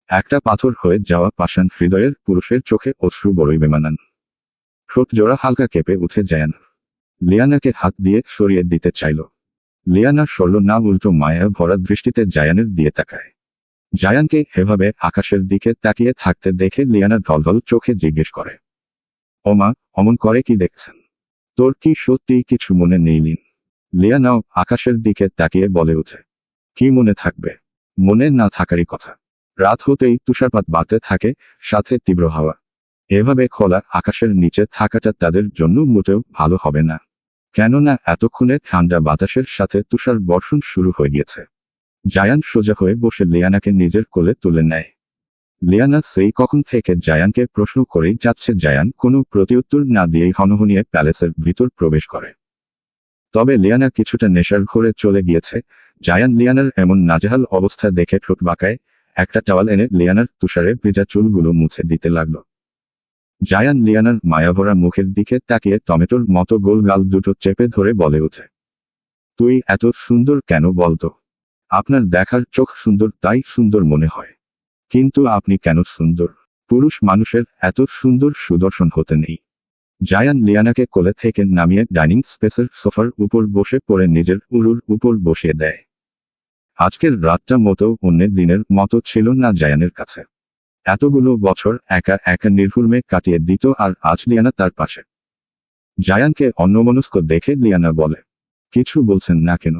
একটা পাথর হয়ে যাওয়া পাষাণ হৃদয়ের পুরুষের চোখে অশ্রু বড়ই বেমানান। ঠোঁট জোড়া হালকা কেঁপে উঠে জায়ান। লিয়ানাকে হাত দিয়ে সরিয়ে দিতে চাইল। লিয়ানা সরল না, উল্টো মায়া ভরা দৃষ্টিতে জায়ানের দিয়ে তাকায়। জায়ানকে এভাবে আকাশের দিকে তাকিয়ে থাকতে দেখে লিয়ানা ঢলঢল চোখে জিজ্ঞেস করে, ওমা, অমন করে কি দেখছেন? তোর কি সত্যি কিছু মনে নেই? লিয়ানাও আকাশের দিকে তাকিয়ে বলে উঠে, কি মনে থাকবে? মনে না থাকারই কথা। রাত হতেই তুষারপাত বাড়তে থাকে, সাথে তীব্র হাওয়া। এভাবে খোলা আকাশের নিচে থাকাটা তাদের জন্য মোটেও ভালো হবে না। কেননা এতক্ষণে ঠান্ডা বাতাসের সাথে তুষার বর্ষণ শুরু হয়ে গিয়েছে। জায়ান সোজা হয়ে বসে লিয়ানাকে নিজের কোলে তুলে নেয়। লিয়ানা সেই কখন থেকে জায়ানকে প্রশ্ন করেই যাচ্ছে। জায়ান কোনো প্রতিউত্তর না দিয়েই হনহনিয়ে প্যালেসের ভিতর প্রবেশ করে। তবে লিয়ানা কিছুটা নেশার ঘোরে চলে গিয়েছে। জায়ান লিয়ানার এমন নাজেহাল অবস্থা দেখে ঠোঁট বাঁকায়। একটা টাওয়াল এনে লিয়ানার তুষারে ভেজা চুলগুলো মুছে দিতে লাগলো। জায়ান লিয়ানার মায়াভরা মুখের দিকে তাকিয়ে টমেটোর মতো গোল গাল দুটো চেপে ধরে বলে ওঠে, তুই এত সুন্দর কেন বলতো? আপনার দেখার চোখ সুন্দর তাই সুন্দর মনে হয়। কিন্তু আপনি কেন সুন্দর? পুরুষ মানুষের এত সুন্দর সুদর্শন হতে নেই। জায়ান লিয়ানাকে কোলে থেকে নামিয়ে ডাইনিং স্পেসের সোফার উপর বসে পড়ে নিজের উরুর উপর বসিয়ে দেয়। আজকের রাতটা মতো অন্য দিনের মতো ছিল না জায়ানের কাছে। এতগুলো বছর একা একা নির্ঘুমে কাটিয়ে দিত, আর আজ লিয়ানা তার পাশে। জায়ানকে অন্যমনস্ক দেখে লিয়ানা বলে, কিছু বলছেন না কেন?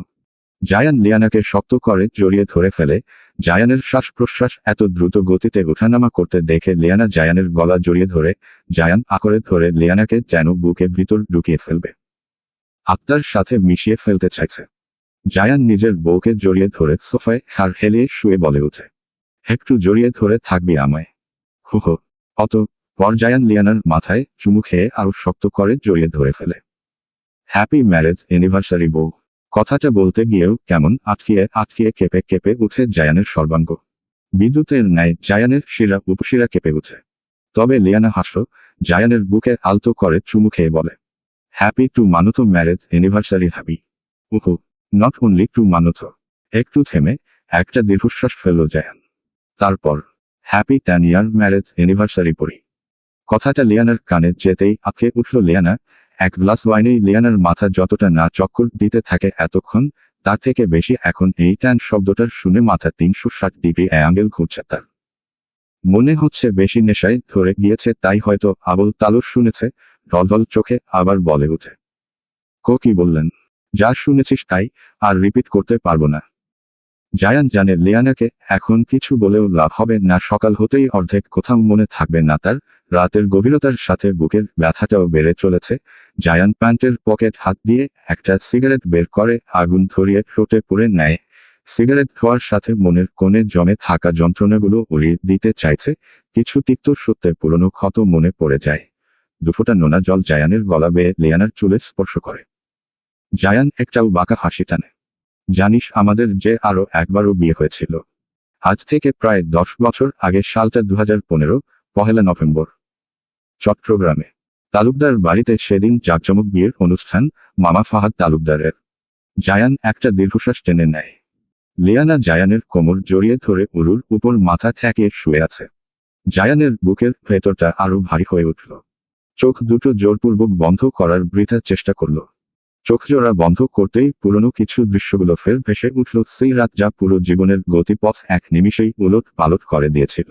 জায়ান লিয়ানাকে শক্ত করে জড়িয়ে ধরে ফেলে। জায়ানের শ্বাস প্রশ্বাস এত দ্রুত গতিতে ওঠানামা করতে দেখে লিয়ানা জায়ানের গলা জড়িয়ে ধরে। জায়ান আঁকড়ে ধরে লিয়ানাকে যেন বুকে ভিতর ঢুকিয়ে ফেলবে, আত্মার সাথে মিশিয়ে ফেলতে চাইছে। জায়ান নিজের বউকে জড়িয়ে ধরে সোফায় হাড় হেলিয়ে শুয়ে বলে ওঠে, একটু জড়িয়ে ধরে থাকবি আমায়? হুহো। অত পর জায়ান লিয়ানার মাথায় চুমু খেয়ে আরো শক্ত করে জড়িয়ে ধরে ফেলে। হ্যাপি ম্যারেজ অ্যানিভার্সারি বউ, কথাটা বলতে গিয়েও কেমন আটকিয়ে আটকিয়ে কেঁপে কেঁপে উঠে জায়ানের সর্বাঙ্গ। বিদ্যুতের ন্যায় জায়ানের শিরা উপশিরা কেঁপে উঠে। তবে লিয়ানা হাসল। জায়ানের বুকে আলতো করে চুমু খেয়ে বলে, হ্যাপি টু মানুথো ম্যারেজ অ্যানিভার্সারি হ্যাপি। উহু, নট অনলি টু মানুথো। একটু থেমে একটা দীর্ঘশ্বাস ফেলল জায়ান। তারপর, হ্যাপি 10 ইয়ার ম্যারেজ অ্যানিভার্সারি পরি। কথাটা লিয়ানার কানে যেতেই আটকে উঠল লিয়ানা। এক গ্লাস ওয়াইনেই লিয়ানার মাথা যতটা না চক্কর দিতে থাকে এতক্ষণ, তার থেকে বেশি এখন এই ট্যান শব্দটার শুনে মাথা 360 ডিগ্রি অ্যাঙ্গেল ঘুরছে তার। মনে হচ্ছে বেশি নেশায় ধরে গিয়েছে, তাই হয়তো আবল তালুর শুনেছে। ঢলঢল চোখে আবার বলে উঠে, কি বললেন? যা শুনেছিস তাই, আর রিপিট করতে পারবো না। জায়ান জানে লিয়ানাকে এখন কিছু বলেও লাভ হবে না। সকাল হতেই অর্ধেক কোথাও মনে থাকবে না তার। রাতের গভীরতার সাথে বুকের ব্যথাটাও বেড়ে চলেছে। জায়ান প্যান্টের পকেট হাত দিয়ে একটা সিগারেট বের করে আগুন ধরিয়ে ঠোঁটে পুরে নেয়। সিগারেট খাওয়ার সাথে মনের কোণে জমে থাকা যন্ত্রণাগুলো উড়িয়ে দিতে চাইছে। কিছু তিক্ত সত্যে পুরনো ক্ষত মনে পড়ে যায়। দুফোঁটা নোনা জল জায়ানের গলা বেয়ে লিয়ানার চুলে স্পর্শ করে। জায়ান একটাও বাঁকা হাসি টানে। জানিস আমাদের যে আরো একবারও বিয়ে হয়েছিল? আজ থেকে প্রায় 10 বছর আগে, সালটা 2015, 1 নভেম্বর। চট্টগ্রামে তালুকদার বাড়িতে সেদিন জাঁকজমক বিয়ের অনুষ্ঠান, মামা ফাহাদ তালুকদারের। জায়ান একটা দীর্ঘশ্বাস টেনে নেয়। লিয়ানা জায়ানের কোমর জড়িয়ে ধরে উরুর উপর মাথা ঠেকিয়ে শুয়ে আছে। জায়ানের বুকের ভেতরটা আরো ভারী হয়ে উঠল। চোখ দুটো জোরপূর্বক বন্ধ করার বৃথা চেষ্টা করল। চোখজোড়া বন্ধ করতেই পুরনো কিছু দৃশ্যগুলো ফের ভেসে উঠল, সেই রাত যা পুরো জীবনের গতিপথ এক নিমিষেই উলট পালট করে দিয়েছিল।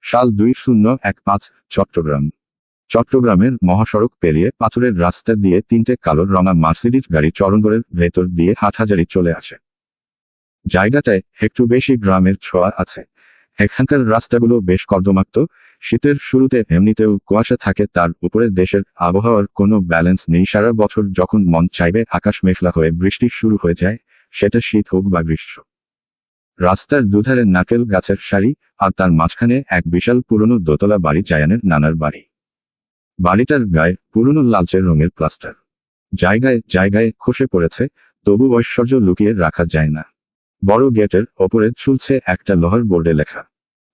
সাল 2015, চট্টগ্রাম। চট্টগ্রামের মহাসড়ক পেরিয়ে পাথরের রাস্তা দিয়ে তিনটে কালো রঙা মার্সিডিজ গাড়ি চরণগড়ের ভেতর দিয়ে হাটহাজারি চলে আসে। জায়গাটায় একটু বেশি গ্রামের ছোঁয়া আছে। এখানকার রাস্তাগুলো বেশ কর্দমাক্ত, শীতের শুরুতে এমনিতেও কুয়াশা থাকে, তার উপরে দেশের আবহাওয়ার কোনো ব্যালেন্স নেই। সারা বছর যখন মন চাইবে আকাশ মেঘলা হয়ে বৃষ্টি শুরু হয়ে যায়, সেটা শীত হোক বা গ্রীষ্ম। রাস্তার দুধারে নারকেল গাছের সারি, আর তার মাঝখানে এক বিশাল পুরনো দোতলা বাড়ি, জায়ানের নানার বাড়ি। বাড়িটার গায়ে পুরনো লালচে রঙের প্লাস্টার, জায়গায় জায়গায় খসে পড়েছে, তবু ঐশ্বর্য লুকিয়ে রাখা যায় না। বড় গেটের ওপরে ঝুলছে একটা লোহার বোর্ডে লেখা,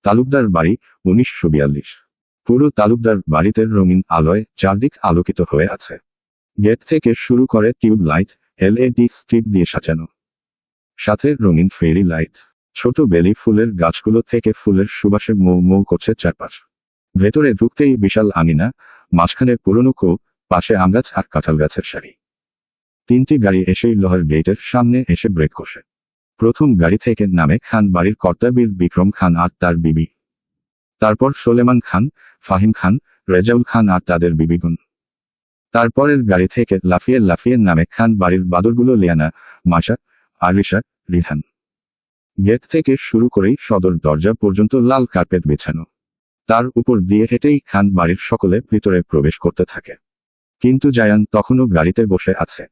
তালুকদার বাড়ি, 1942। পুরো তালুকদার বাড়িতে রঙিন আলোয় চারদিক আলোকিত হয়ে আছে। গেট থেকে শুরু করে টিউব লাইট, এলইডি স্ট্রিপ দিয়ে সাজানো, সাথে রঙিন ফেরি লাইট। ছোট বেলি ফুলের গাছগুলো থেকে ফুলের সুবাসে মৌ মৌ করছে চারপাশ। ভেতরে ঢুকতেই বিশাল আঙিনা, মাঝখানে পুরনো কূপ, পাশে আম গাছ আর কাঁঠাল গাছের সারি। তিনটি গাড়ি এসেই লোহার গেটের সামনে এসে ব্রেক কষে। প্রথম গাড়ি থেকে নামে খান বাড়ির কর্তা বীর বিক্রম খান আর তার বিবি। তারপর সোলেমান খান, ফাহিম খান, রেজাউল খান আর তাদের বিবিগুন। তারপরের গাড়ি থেকে লাফিয়ে লাফিয়ে নামে খান বাড়ির বাদরগুলো, লিয়ানা, মাশা, আরিশা, রিহান। গেট থেকে শুরু করেই সদর দরজা পর্যন্ত লাল কার্পেট বিছানো। তার উপর দিয়ে হেঁটেই খান বাড়ির সকলে ভিতরে প্রবেশ করতে থাকে। কিন্তু জায়ান তখনও গাড়িতে বসে আছে।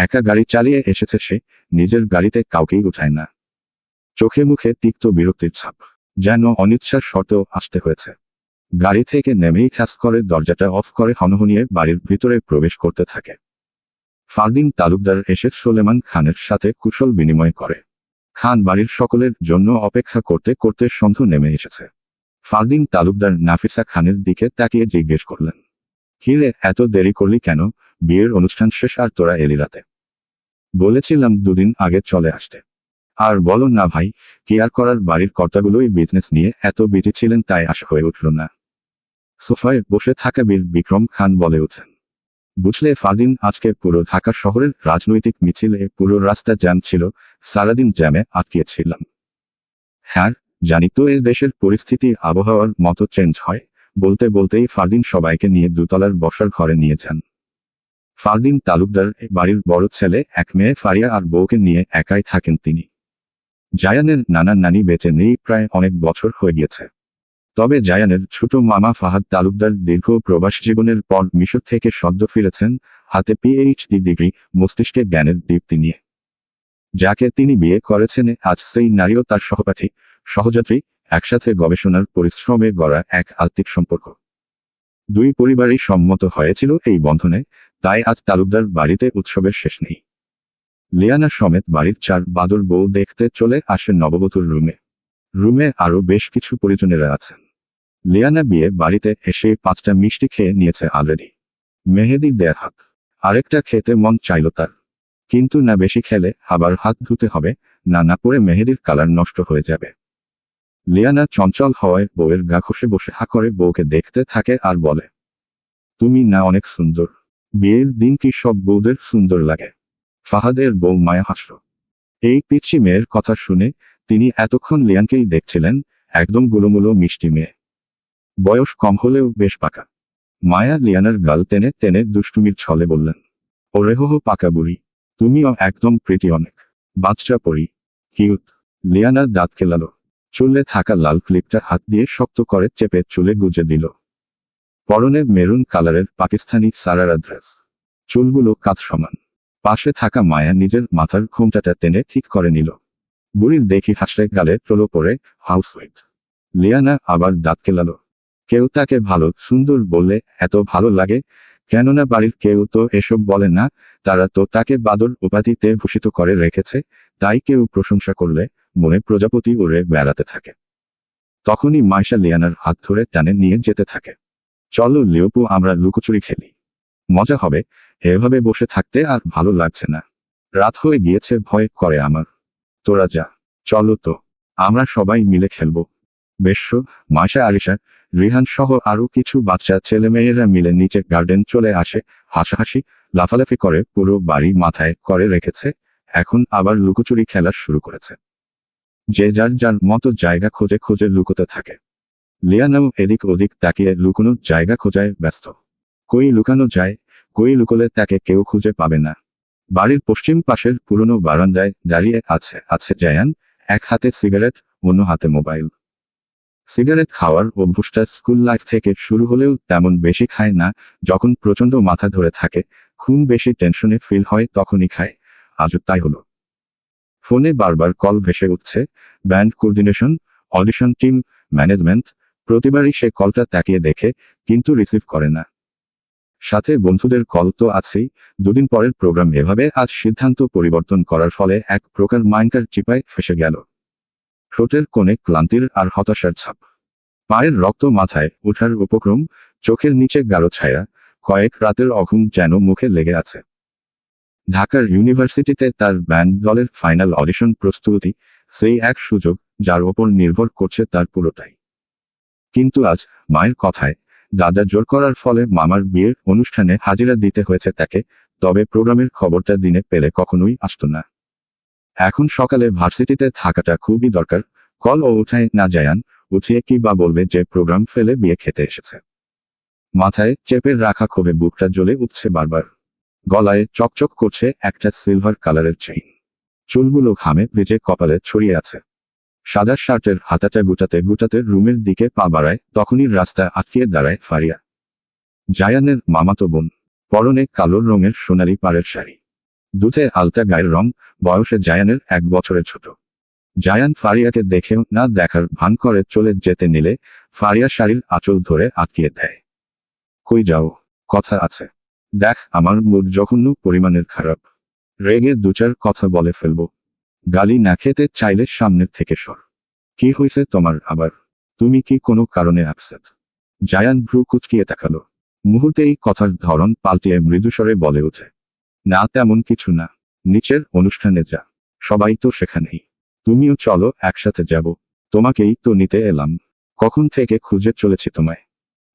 একা গাড়ি চালিয়ে এসেছে সে, নিজের গাড়িতে কাউকেই উঠায় না। চোখে মুখে তিক্ত বিরক্তির ছাপ, যেন অনিচ্ছার শর্তেও আসতে হয়েছে। গাড়ি থেকে নেমেই ঠাস করে দরজাটা অফ করে হনহনিয়ে বাড়ির ভিতরে প্রবেশ করতে থাকে। ফারদিন তালুকদার এসে সোলেমান খানের সাথে কুশল বিনিময় করে। খান বাড়ির সকলের জন্য অপেক্ষা করতে করতে সন্ধ্যা নেমে এসেছে। ফারদিন তালুকদার নাফিসা খানের দিকে তাকিয়ে জিজ্ঞেস করলেন, কিরে, এত দেরি করলি কেন? বিয়ের অনুষ্ঠান শেষ আর তোরা এলি রাতে? বলেছিলাম দুদিন আগে চলে আসতে। আর বলো না ভাই, কি আর করার, বাড়ির কর্তাগুলোই বিজনেস নিয়ে এত বিজি ছিলেন, তাই আসা হয়ে উঠল না। সোফায় বসে থাকা বীর বিক্রম খান বলে ওঠেন, বুঝলে ফারদিন, আজকে পুরো ঢাকা শহরের রাজনৈতিক মিছিলে পুরো রাস্তা জ্যাম ছিল, সারাদিন জ্যামে আটকিয়েছিলাম। হ্যাঁ জানি তো, এ দেশের পরিস্থিতি আবহাওয়ার মতো চেঞ্জ হয়। বলতে বলতেই ফারদিন সবাইকে নিয়ে দুতলার বসার ঘরে নিয়ে যান। ফারদিন তালুকদার বাড়ির বড় ছেলে, এক মেয়ে ফারিয়া আর বউকে নিয়ে একাই থাকেন তিনি। জায়ানের নানা নানি বেঁচে নেই, প্রায় অনেক বছর হয়ে গিয়েছে। তবে জায়ানের ছোট মামা ফাহাদ তালুকদার দীর্ঘ প্রবাস জীবনের পর মিশর থেকে সদ্য ফিরেছেন, হাতে পিএইচডি ডিগ্রি, মস্তিষ্কে জ্ঞানের দীপ্তি নিয়ে। যাকে তিনি বিয়ে করেছেন আজ, সেই নারীও তার সহপাঠী, সহযাত্রী, একসাথে গবেষণার পরিশ্রমে গড়া এক আত্মিক সম্পর্ক। দুই পরিবারই সম্মত হয়েছিল এই বন্ধনে, তাই আজ তালুকদার বাড়িতে উৎসবের শেষ নেই। লিয়ানা সমেত বাড়ির চার বাদর বউ দেখতে চলে আসে নববধূর রুমে। রুমে আরও বেশ কিছু পরিজনেরা আছেন। লিয়ানা বিয়ে বাড়িতে এসে 5টা মিষ্টি খেয়ে নিয়েছে অলরেডি। মেহেদি দেয়া হাত, আরেকটা খেতে মন চাইল তার, কিন্তু না বেশি খেলে আবার হাত ধুতে হবে, না পরে মেহেদির কালার নষ্ট হয়ে যাবে। লিয়ানা চঞ্চল হওয়ায় বউয়ের গা ঘষে বসে হা করে বউকে দেখতে থাকে আর বলে, তুমি না অনেক সুন্দর। বিয়ের দিন কি সব বউদের সুন্দর লাগে? ফাহাদের বউ মায়া হাসল। এই পিচ্ছি মেয়ের কথা শুনে তিনি এতক্ষণ লিয়ানকেই দেখছিলেন, একদম গুলোমুলো মিষ্টি মেয়ে, বয়স কম হলেও বেশ পাকা। মায়া লিয়ানার গাল টেনে টেনে দুষ্টুমির ছলে বললেন, ওরে হো পাকা বুড়ি, তুমিও একদম প্রীতি, অনেক বাচ্চা পরি, কিউট। লিয়ানা দাঁত কেলালো, চুলে থাকা লাল ক্লিপটা হাত দিয়ে শক্ত করে চেপে চুলে গুজে দিল। পরনে মেরুন কালারের পাকিস্তানি সারারা ড্রেস, চুলগুলো কাঁধ সমান। পাশে থাকা মায়া নিজের মাথার ঘোমটাটা টেনে ঠিক করে নিল। বুড়ির দেখি হাসলে গালে টলো পরে, হাউ সুইট। লিয়ানা আবার দাঁত কেলালো। কেউ তাকে ভালো সুন্দর বললে এত ভালো লাগে, কেননা বাড়ির কেউ তো এসব বলে না, তারা তো তাকে বাদর উপাধিতে ভূষিত করে রেখেছে, তাই কেউ প্রশংসা করলে মনে প্রজাপতি উড়ে বেড়াতে থাকে। তখনই মাইশা লিয়ানার হাত ধরে টানে নিয়ে যেতে থাকে, চলো লিওপু, আমরা লুকোচুরি খেলি, মজা হবে, এভাবে বসে থাকতে আর ভালো লাগছে না, রাত হয়ে গিয়েছে, ভয় করে আমার। তোরা যা, চলো তো, আমরা সবাই মিলে খেলবো। বেশ্য, মাশা আরিশা, রিহান সহ আরও কিছু বাচ্চা ছেলেমেয়েরা মিলে নিচে গার্ডেন চলে আসে, হাসাহাসি লাফালাফি করে পুরো বাড়ি মাথায় করে রেখেছে, এখন আবার লুকোচুরি খেলা শুরু করেছে। যে যার যার মতো জায়গা খুঁজে খুঁজে লুকোতে থাকে। লিয়ানাও এদিক ওদিক তাকিয়ে লুকোনোর জায়গা খোঁজায় ব্যস্ত। কই লুকানো যায়, কই লুকোলে তাকে কেউ খুঁজে পাবে না। বাড়ির পশ্চিম পাশের পুরনো বারান্দায় দাঁড়িয়ে আছে জায়ান, এক হাতে সিগারেট, অন্য হাতে মোবাইল। সিগারেট খাওয়ার অভ্যাসটা স্কুল লাইফ থেকে শুরু হলেও তেমন বেশি খায় না, যখন প্রচণ্ড মাথা ধরে থাকে, খুব বেশি টেনশনে ফিল হয় তখনই খায়, আজও তাই হলো। ফোনে বারবার কল ভেসে উঠছে, band coordination, audition team, management, প্রতিবারই সে কলটা তাকিয়ে দেখে, কিন্তু রিসিভ করে না। সাথে বন্ধুদের কল তো আছেই, দুদিন পরের প্রোগ্রাম এভাবে আজ সিদ্ধান্ত পরিবর্তন করার ফলে এক প্রকার মাইন্ডার চিপায় ফেসে গেল। ঠোঁটের কোণে ক্লান্তির আর হতাশার ছাপ। পায়ের রক্ত মাথায় উঠার উপক্রম, চোখের নিচে গাঢ় ছায়া, কয়েক রাতের অঘুম যেন মুখে লেগে আছে। ঢাকার ইউনিভার্সিটিতে তার ব্যান্ড দলের ফাইনাল অডিশন প্রস্তুতি, সেই এক সুযোগ যার ওপর নির্ভর করছে তার পুরোটাই। কিন্তু আজ মায়ের কথায়, দাদা জোর করার ফলে মামার বিয়ের অনুষ্ঠানে হাজিরা দিতে হয়েছে তাকে, তবে প্রোগ্রামের খবরটা দিনে পেলে কখনোই আসতো না। এখন সকালে ভার্সিটিতে থাকাটা খুবই দরকার, কল ও উঠায় না জায়ান, উঠিয়ে কি বা বলবে যে প্রোগ্রাম ফেলে বিয়ে খেতে এসেছে। মাথায় চেপে রাখা ক্ষোভে বুকটা জ্বলে উঠছে বারবার। গলায় চকচক করছে একটা সিলভার কালারের চেইন। চুলগুলো ঘামে ভিজে কপালে ছড়িয়ে আছে। সাদা শার্টের হাতাটা গুটাতে গুটাতে রুমের দিকে পা বাড়ায়, তখনই রাস্তা আটকিয়ে দাঁড়ায় ফারিয়া। জায়ানের মামাতো বোন, পরনে কালো রঙের সোনালি পাড়ের শাড়ি, দুধে আলতা গায়ের রং, বয়সে জায়ানের 1 বছরের ছোট। জায়ান ফারিয়াকে দেখেও না দেখার ভান করে চলে যেতে নিলে ফারিয়া শাড়ির আঁচল ধরে আটকিয়ে দেয়। কই যাও, কথা আছে। দেখ আমার মুড জঘন্য পরিমাণের খারাপ। রেগে 2-4 কথা বলে ফেলবো। গালি না খেতে চাইলে সামনের থেকে সর। কি হয়েছে তোমার আবার? তুমি কি কোনো কারণে আপসেট? জায়ান ভ্রু কুচকিয়ে তাকালো। মুহূর্তেই কথার ধরন পাল্টিয়ে মৃদুস্বরে বলে ওঠে, না তেমন কিছু না। নিচের অনুষ্ঠানে যা, সবাই তো সেখানেই। তুমিও চলো একসাথে যাব। তোমাকেই তো নিতে এলাম। কখন থেকে খুঁজে চলেছি তোমায়।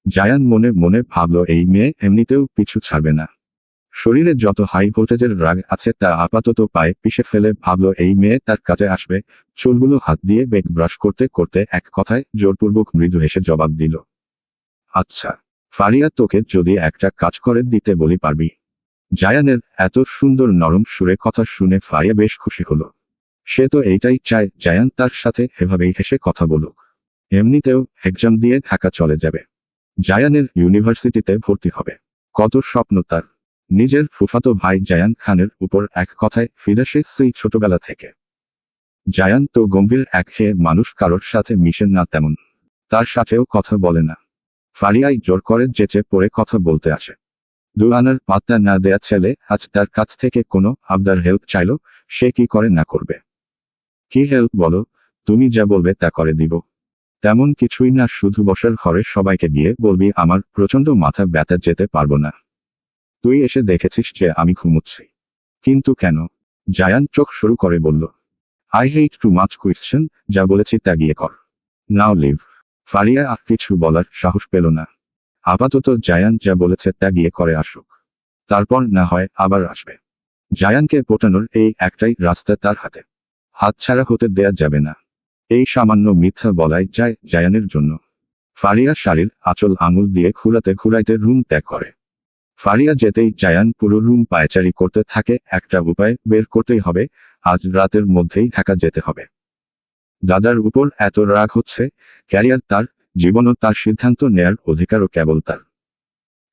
জায়ান মনে মনে ভাবল এই মেয়ে এমনিতেও পিছু ছাড়বে না। শরীরে যত হাই ভোল্টেজের রাগ আছে তা আপাতত পায়ে পিষে ফেলে ভাবল এই মেয়ে তার কাজে আসবে। চুলগুলো হাত দিয়ে বেক ব্রাশ করতে করতে এক কথায় জোরপূর্বক মৃদু হেসে জবাব দিল, আচ্ছা ফারিয়া, তোকে যদি একটা কাজ করে দিতে বলি পারবি? জায়ানের এত সুন্দর নরম সুরে কথা শুনে ফারিয়া বেশ খুশি হলো। সে তো এইটাই চায়, জায়ান তার সাথে এভাবেই হেসে কথা বলুক। এমনিতেও এক্সাম দিয়ে ঢাকা চলে যাবে। জায়ানের ইউনিভার্সিটিতে ভর্তি হবে। কত স্বপ্ন তার। নিজের ফুফাতো ভাই জায়ান খানের উপর এক কথায় ফিদা সে সেই ছোটবেলা থেকে। জায়ান তো গম্ভীর একঘেয়ে মানুষ, কারোর সাথে মিশেন না তেমন। তার সাথেও কথা বলে না। ফারিয়াই জোর করে যেচে পড়ে কথা বলতে আসে। 2 আনার পাত্তা না দেয়া ছেলে আজ তার কাছ থেকে কোনো আবদার হেল্প চাইল, সে কি করে না করবে? কি হেল্প বলো? তুমি যা বলবে তা করে দিব। তেমন কিছুই না, শুধু বসার ঘরে সবাইকে গিয়ে বলবি আমার প্রচণ্ড মাথা ব্যথা, যেতে পারবো না। তুই এসে দেখেছিস যে আমি ঘুমোচ্ছি। কিন্তু কেন? জায়ান চোখ শুরু করে বলল, I hate too much question, যা বলেছি তা গিয়ে কর। নাও লিভ। ফারিয়া আর কিছু বলার সাহস পেল না। আপাতত জায়ান যা বলেছে তা গিয়ে করে আসুক। তারপর না হয় আবার আসবে। জায়ানকে পটানোর এই একটাই রাস্তা তার হাতে। হাতছাড়া হতে দেয়া যাবে না। এই সামান্য মিথ্যা বলাই যায় জায়ানের জন্য। ফারিয়া শাড়ির আঁচল আঙুল দিয়ে ঘুরাতে ঘুরাইতে রুম ত্যাগ করে। ফারিয়া যেতেই জায়ান পুরো রুম পায়চারি করতে থাকে, একটা উপায় বের করতেই হবে, আজ রাতের মধ্যেই ঢাকা যেতে হবে। দাদার উপর এত রাগ হচ্ছে, ক্যারিয়ার তার, জীবনও তার, সিদ্ধান্ত নেয়ার অধিকারও কেবল তার।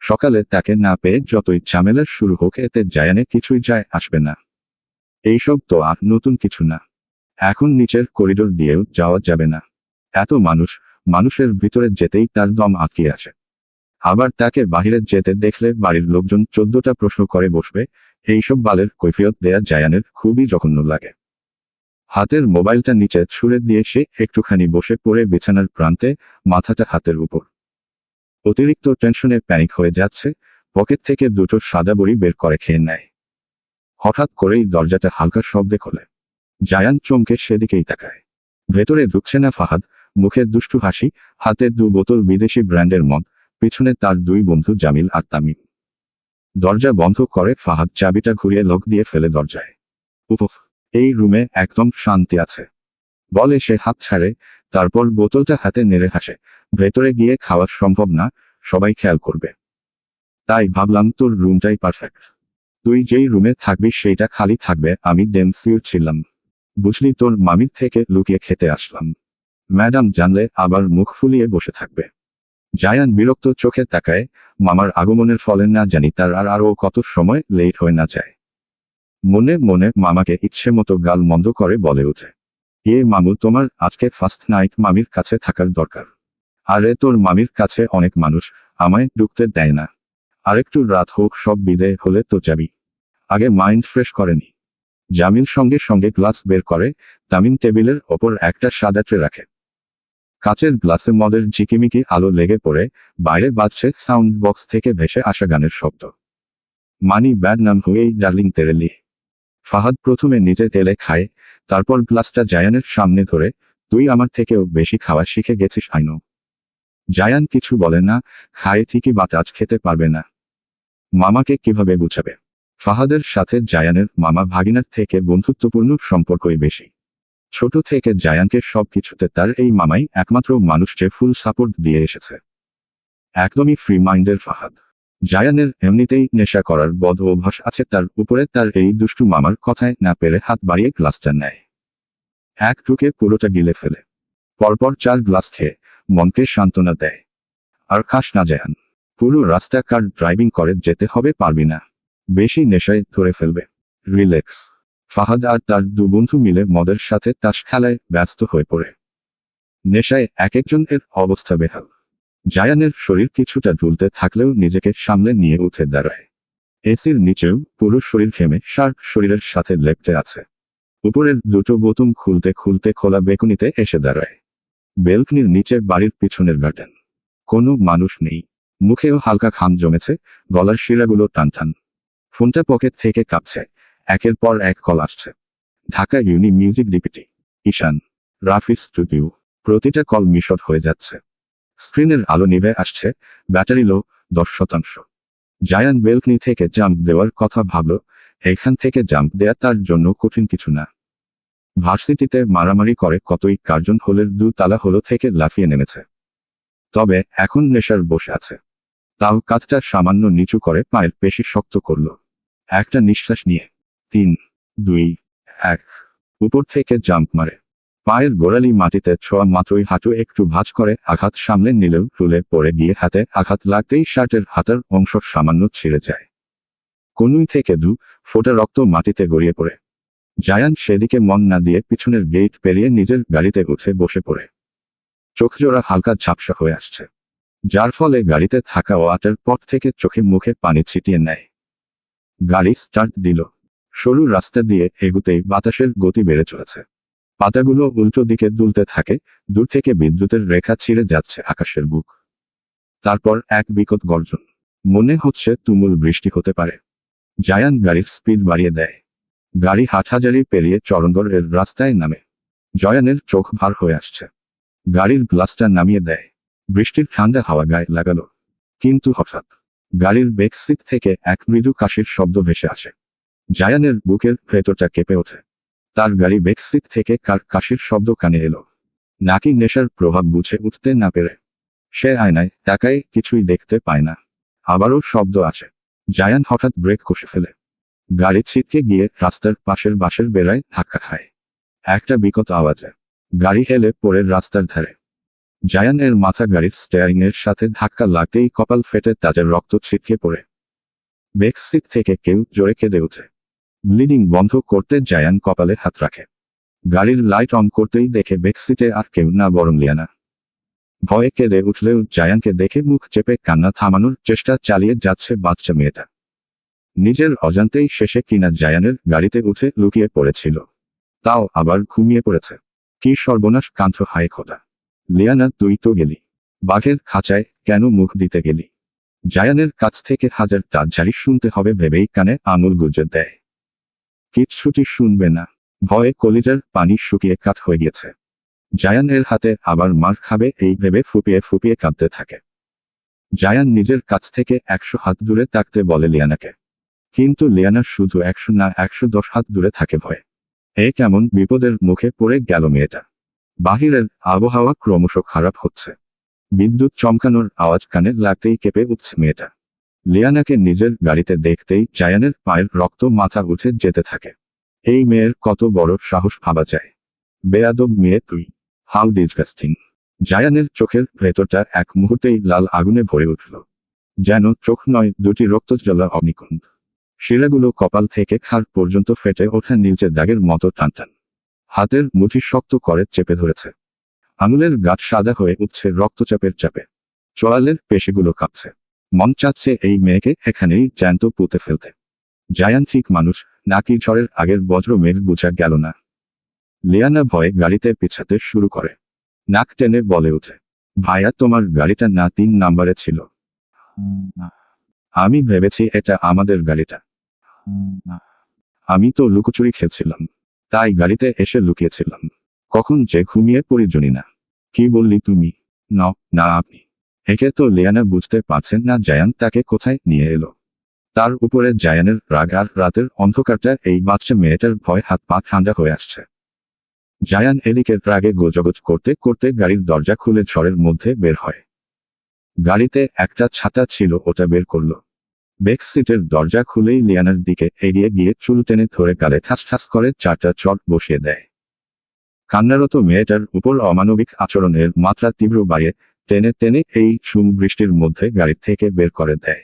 সকালে তাকে না পেয়ে যতই ঝামেলা শুরু হোক এতে জায়ানে কিছুই যায় আসবে না। এইসব তো আর নতুন কিছু না। এখন নিচের করিডোর দিয়েও যাওয়া যাবে না। এত মানুষ, মানুষের ভিতরে যেতেই তার দম আটকে আসে। আবার তাকে বাহিরে যেতে দেখলে বাড়ির লোকজন 14টা প্রশ্ন করে বসবে। এইসব বালের কৈফিয়ত দেয়া জায়ানের খুবই জঘন্য লাগে। হাতের মোবাইলটা নিচে ছুঁড়ে দিয়ে সে একটুখানি বসে পড়ে বিছানার প্রান্তে, মাথাটা হাতের উপর। অতিরিক্ত টেনশনে প্যানিক হয়ে যাচ্ছে, পকেট থেকে 2টো সাদা বড়ি বের করে খেয়ে নেয়। হঠাৎ করেই দরজাটা হালকা শব্দে খোলে। জায়ান চমকে সেদিকেই তাকায়। ভেতরে ঢুকছে না ফাহাদ, মুখে দুষ্টু হাসি, হাতে 2 বোতল বিদেশি ব্র্যান্ডের মদ, পিছনে তার 2 বন্ধু জামিল আর তামিম। দরজা বন্ধ করে ফাহাদ চাবিটা ঘুরিয়ে লক দিয়ে ফেলে দরজায়। উফ, এই রুমে একদম শান্তি আছে বলে সে হাত ছাড়ে, তারপর বোতলটা হাতে নেড়ে হাসে। ভেতরে গিয়ে খাওয়া সম্ভব না, সবাই খেয়াল করবে। তাই ভাবলাম তোর রুমটাই পারফেক্ট। তুই যেই রুমে থাকবি সেইটা খালি থাকবে। আমি ডেম সিউর ছিলাম, বুঝলি, তোর মামির থেকে লুকিয়ে খেতে আসলাম। ম্যাডাম জানলে আবার মুখ ফুলিয়ে বসে থাকবে। জায়ান বিরক্ত চোখে তাকায়। মামার আগমনের ফলে না জানি তার আরও কত সময় লেট হয়ে না যায়। মনে মনে মামাকে ইচ্ছে মতো গাল মন্দ করে বলে ওঠে, মামু, তোমার আজকে ফার্স্ট নাইট, মামির কাছে থাকার দরকার। আরে তোর মামির কাছে অনেক মানুষ, আমায় ঢুকতে দেয় না। আরেকটু রাত হোক, সব বিদায় হলে তো যাবি। আগে মাইন্ড ফ্রেশ করেনি। জামিল সঙ্গে সঙ্গে গ্লাস বের করে। তামিম টেবিলের ওপর একটা সাদা ট্রে রাখে। কাচের গ্লাসে মদের ঝিকিমিকি আলো লেগে পড়ে। বাইরে বাজছে সাউন্ড বক্স থেকে ভেসে আসা গানের শব্দ। মানি ব্যাড নাম হুয়েই ডার্লিং তেরেলি। ফাহাদ প্রথমে নিজে টেলে খায়, তারপর গ্লাসটা জায়ানের সামনে ধরে, তুই আমার থেকেও বেশি খাওয়া শিখে গেছিস আইনো। জায়ান কিছু বলে না, খায় ঠিকই, বাট আজ খেতে পারবে না। মামাকে কিভাবে বুঝাবে? ফাহাদের সাথে জায়ানের মামা ভাগিনার থেকে বন্ধুত্বপূর্ণ সম্পর্কই বেশি। ছোট থেকে জায়ানকে সব কিছুতে তার এই মামাই একমাত্র মানুষ যে ফুল সাপোর্ট দিয়ে এসেছে। একদমই ফ্রি মাইন্ডের ফাহাদ। জায়ানের এমনিতেই নেশা করার বদ অভ্যাস আছে, তার উপরে তার এই দুষ্টু মামার কথায় না পেরে হাত বাড়িয়ে গ্লাসটা নেয়। এক টুকে পুরোটা গিলে ফেলে। পরপর 4 গ্লাস খেয়ে মনকে সান্ত্বনা দেয়। আর খাস না জায়ান, পুরো রাস্তা কার ড্রাইভিং করে যেতে হবে, পারবি না। বেশি নেশায় ধরে ফেলবে। রিল্যাক্স। ফাহাদ আর তার 2 বন্ধু মিলে মদের সাথে তাস খেলায় ব্যস্ত হয়ে পড়ে। নেশায় এক একজনের অবস্থা বেহাল। জায়ানের শরীর কিছুটা ঢুলতে থাকলেও নিজেকে সামলে নিয়ে উঠে দাঁড়ায়। এসির নিচেও পুরো শরীর ঘেমে শার্ট শরীরের সাথে লেপ্টে আছে। উপরের 2টো বোতাম খুলতে খুলতে খোলা বেকুনিতে এসে দাঁড়ায়। বেলকনির নিচে বাড়ির পিছনের গার্ডেন। কোনো মানুষ নেই। মুখেও হালকা ঘাম জমেছে, গলার শিরাগুলো টানটান। ফোনটা পকেট থেকে কাঁপছে। একের পর এক কল আসছে। ঢাকা ইউনি মিউজিক ডিপিটি, ঈশান, রাফি স্টুডিও। প্রতিটা কল মিসড হয়ে যাচ্ছে। স্ক্রিনের আলো নিভে আসছে। ব্যাটারি লো, 10%। জায়ান বেলকনি থেকে জাম্প দেওয়ার কথা ভাবল। এখান থেকে জাম্প দেয়া তার জন্য কঠিন কিছু না। ভার্সিটিতে মারামারি করে কতই কার্জন হলের 2 তালা হলো থেকে লাফিয়ে নেমেছে। তবে এখন নেশার বসে আছে। তাও কাঁধটা সামান্য নিচু করে পায়ের পেশি শক্ত করল। একটা নিঃশ্বাস নিয়ে 3, 2, 1 উপর থেকে জাম্প মারে। পায়ের গোড়ালি মাটিতে ছোঁয়া মাত্রই হাঁটু একটু ভাঁজ করে আঘাত সামলে নিলেও টুলে পড়ে গিয়ে হাতে আঘাত লাগতেই শার্টের হাতার অংশ সামান্য ছিঁড়ে যায়। কনুই থেকে 2 ফোঁটা রক্ত মাটিতে গড়িয়ে পড়ে। জায়ান সেদিকে মন না দিয়ে পিছনের গেট পেরিয়ে নিজের গাড়িতে উঠে বসে পড়ে। চোখজোড়া হালকা ঝাপসা হয়ে আসছে, যার ফলে গাড়িতে থাকা ওয়াটার পট থেকে চোখে মুখে পানি ছিটিয়ে নেয়। গাড়ি স্টার্ট দিল। সরু রাস্তা দিয়ে এগুতেই বাতাসের গতি বেড়ে চলেছে। পাতাগুলো উল্টো দিকে দুলতে থাকে। দূর থেকে বিদ্যুতের রেখা ছিঁড়ে যাচ্ছে আকাশের বুক। তারপর এক বিকট গর্জন। মনে হচ্ছে তুমুল বৃষ্টি হতে পারে। জায়ান গাড়ির স্পিড বাড়িয়ে দেয়। গাড়ি হাটহাজারি পেরিয়ে চরণগড়ের রাস্তায় নামে। জয়ানের চোখ ভার হয়ে আসছে। গাড়ির গ্লাসটা নামিয়ে দেয়। বৃষ্টির ঠান্ডা হাওয়া গায়ে লাগালো। কিন্তু হঠাৎ গাড়ির ব্যাক সিট থেকে এক মৃদু কাশির শব্দ ভেসে আসে। জায়ানের বুকের ভেতরটা কেঁপে ওঠে। তার গাড়ি ব্যাক সিট থেকে কার কাশির শব্দ কানে এলো। নাকি নেশার প্রভাব বুঝে উঠতে না পেরে সে আয়নায় তাকায়, কিছুই দেখতে পায় না। আবারও শব্দ আসে। জায়ান হঠাৎ ব্রেক কষে ফেলে। গাড়ি ছিটকে গিয়ে রাস্তার পাশের বাঁশের বেড়ায় ধাক্কা খায়। একটা বিকট আওয়াজে গাড়ি হেলে পড়ে রাস্তার ধারে। জায়ানের মাথা গাড়ির স্টিয়ারিং এর সাথে ধাক্কা লাগতেই কপাল ফেটে তাজা রক্ত ছিটকে পড়ে। ব্যাক সিট থেকে কেউ জোরে কেঁদে ওঠে। ব্লিডিং বন্ধ করতে জায়ান কপালে হাত রাখে। গাড়ির লাইট অন করতেই দেখে ব্যাক সিটে আর কেউ না, বরং লিয়ানা। ভয়ে কেঁদে উঠলেও জায়ানকে দেখে মুখ চেপে কান্না থামানোর চেষ্টা চালিয়ে যাচ্ছে বাচ্চা মেয়েটা। নিজের অজান্তেই শেষে কিনা জায়ানের গাড়িতে উঠে লুকিয়ে পড়েছিল, তাও আবার ঘুমিয়ে পড়েছে। কি সর্বনাশ কাণ্ড, হায় খোদা। লিয়ানা, তুই তো গেলি। বাঘের খাঁচায় কেন মুখ দিতে গেলি? জায়ানের কাছ থেকে হাজারটা ঝাড়ি শুনতে হবে ভেবেই কানে আঙুল গুজে দেয়। কিচ্ছুটি শুনবে না। ভয়ে কলিজার পানি শুকিয়ে কাঠ হয়ে গেছে। জায়ানের হাতে আবার মার খাবে এই ভেবে ফুপিয়ে ফুপিয়ে কাঁদতে থাকে। জায়ান নিজের কাছ থেকে 100 হাত দূরে থাকতে বলে লিয়ানাকে, কিন্তু লিয়ানা শুধু 100 না 110 হাত দূরে থাকে ভয়ে। কেমন বিপদের মুখে পড়ে গেল মেয়েটা। বাহিরের আবহাওয়া ক্রমশ খারাপ হচ্ছে। বিদ্যুৎ চমকানোর আওয়াজ কানে লাগতেই কেঁপে উঠছে মেয়েটা। লিয়ানাকে নিজের গাড়িতে দেখতেই জায়ানের পায়ের রক্ত মাথা উঠে যেতে থাকে। এই মেয়ের কত বড় সাহস ভাবা যায়। বেয়াদব মেয়ে তুই, হাউ ডিসগাস্টিং। জায়ানের চোখের ভেতরটা এক মুহূর্তেই লাল আগুনে ভরে উঠল। যেন চোখ নয়, দুটি রক্তজ্বালা অগ্নিকুণ্ড। শিরাগুলো কপাল থেকে ঘাড় পর্যন্ত ফেটে ওঠা নীলচে দাগের মতো টানটান। হাতের মুঠি শক্ত করে চেপে ধরেছে। আঙুলের গাঁট সাদা হয়ে উঠছে রক্তচাপের চাপে। চোয়ালের পেশিগুলো কাঁপছে। মন চাচ্ছে এই মেয়েকে এখানেই জ্যান্ত পুঁতে ফেলতে। জায়ান ঠিক মানুষ নাকি ঝড়ের আগের বজ্র মেঘ বুঝা গেল না। লিয়ানা ভয়ে গাড়িতে পিছাতে শুরু করে। নাক টেনে বলে ওঠে, ভাইয়া তোমার গাড়িটা না 3 নাম্বারে ছিল। আমি ভেবেছি এটা আমাদের গাড়িটা। আমি তো লুকোচুরি খেলছিলাম, তাই গাড়িতে এসে লুকিয়েছিলাম। কখন যে ঘুমিয়ে পড়ি জানি না। কি বললি তুমি? না আপনি। একে তো লিয়ানা বুঝতে পারছেন না জায়ান তাকে কোথায় নিয়ে এলো। তার উপরে জায়ানের রাগ আর রাতের অন্ধকারটা এই বাচ্চা মেয়েটার ভয় হাত পা ঠান্ডা হয়ে আসছে। জায়ান এদিকে রাগে গোজগোজ করতে করতে গাড়ির দরজা খুলে ঝড়ের মধ্যে বের হয়। গাড়িতে একটা ছাতা ছিল, ওটা বের করলো। ব্যাক সিটের দরজা খুলেই লিয়ানার দিকে এগিয়ে গিয়ে চুল টেনে ধরে গালে ঠাস ঠাস করে 4টা চট বসিয়ে দেয়। কান্নারত মেয়েটার উপর অমানবিক আচরণের মাত্রা তীব্র বাড়িয়ে টেনে টেনে এই ঝুম বৃষ্টির মধ্যে গাড়ি থেকে বের করে দেয়।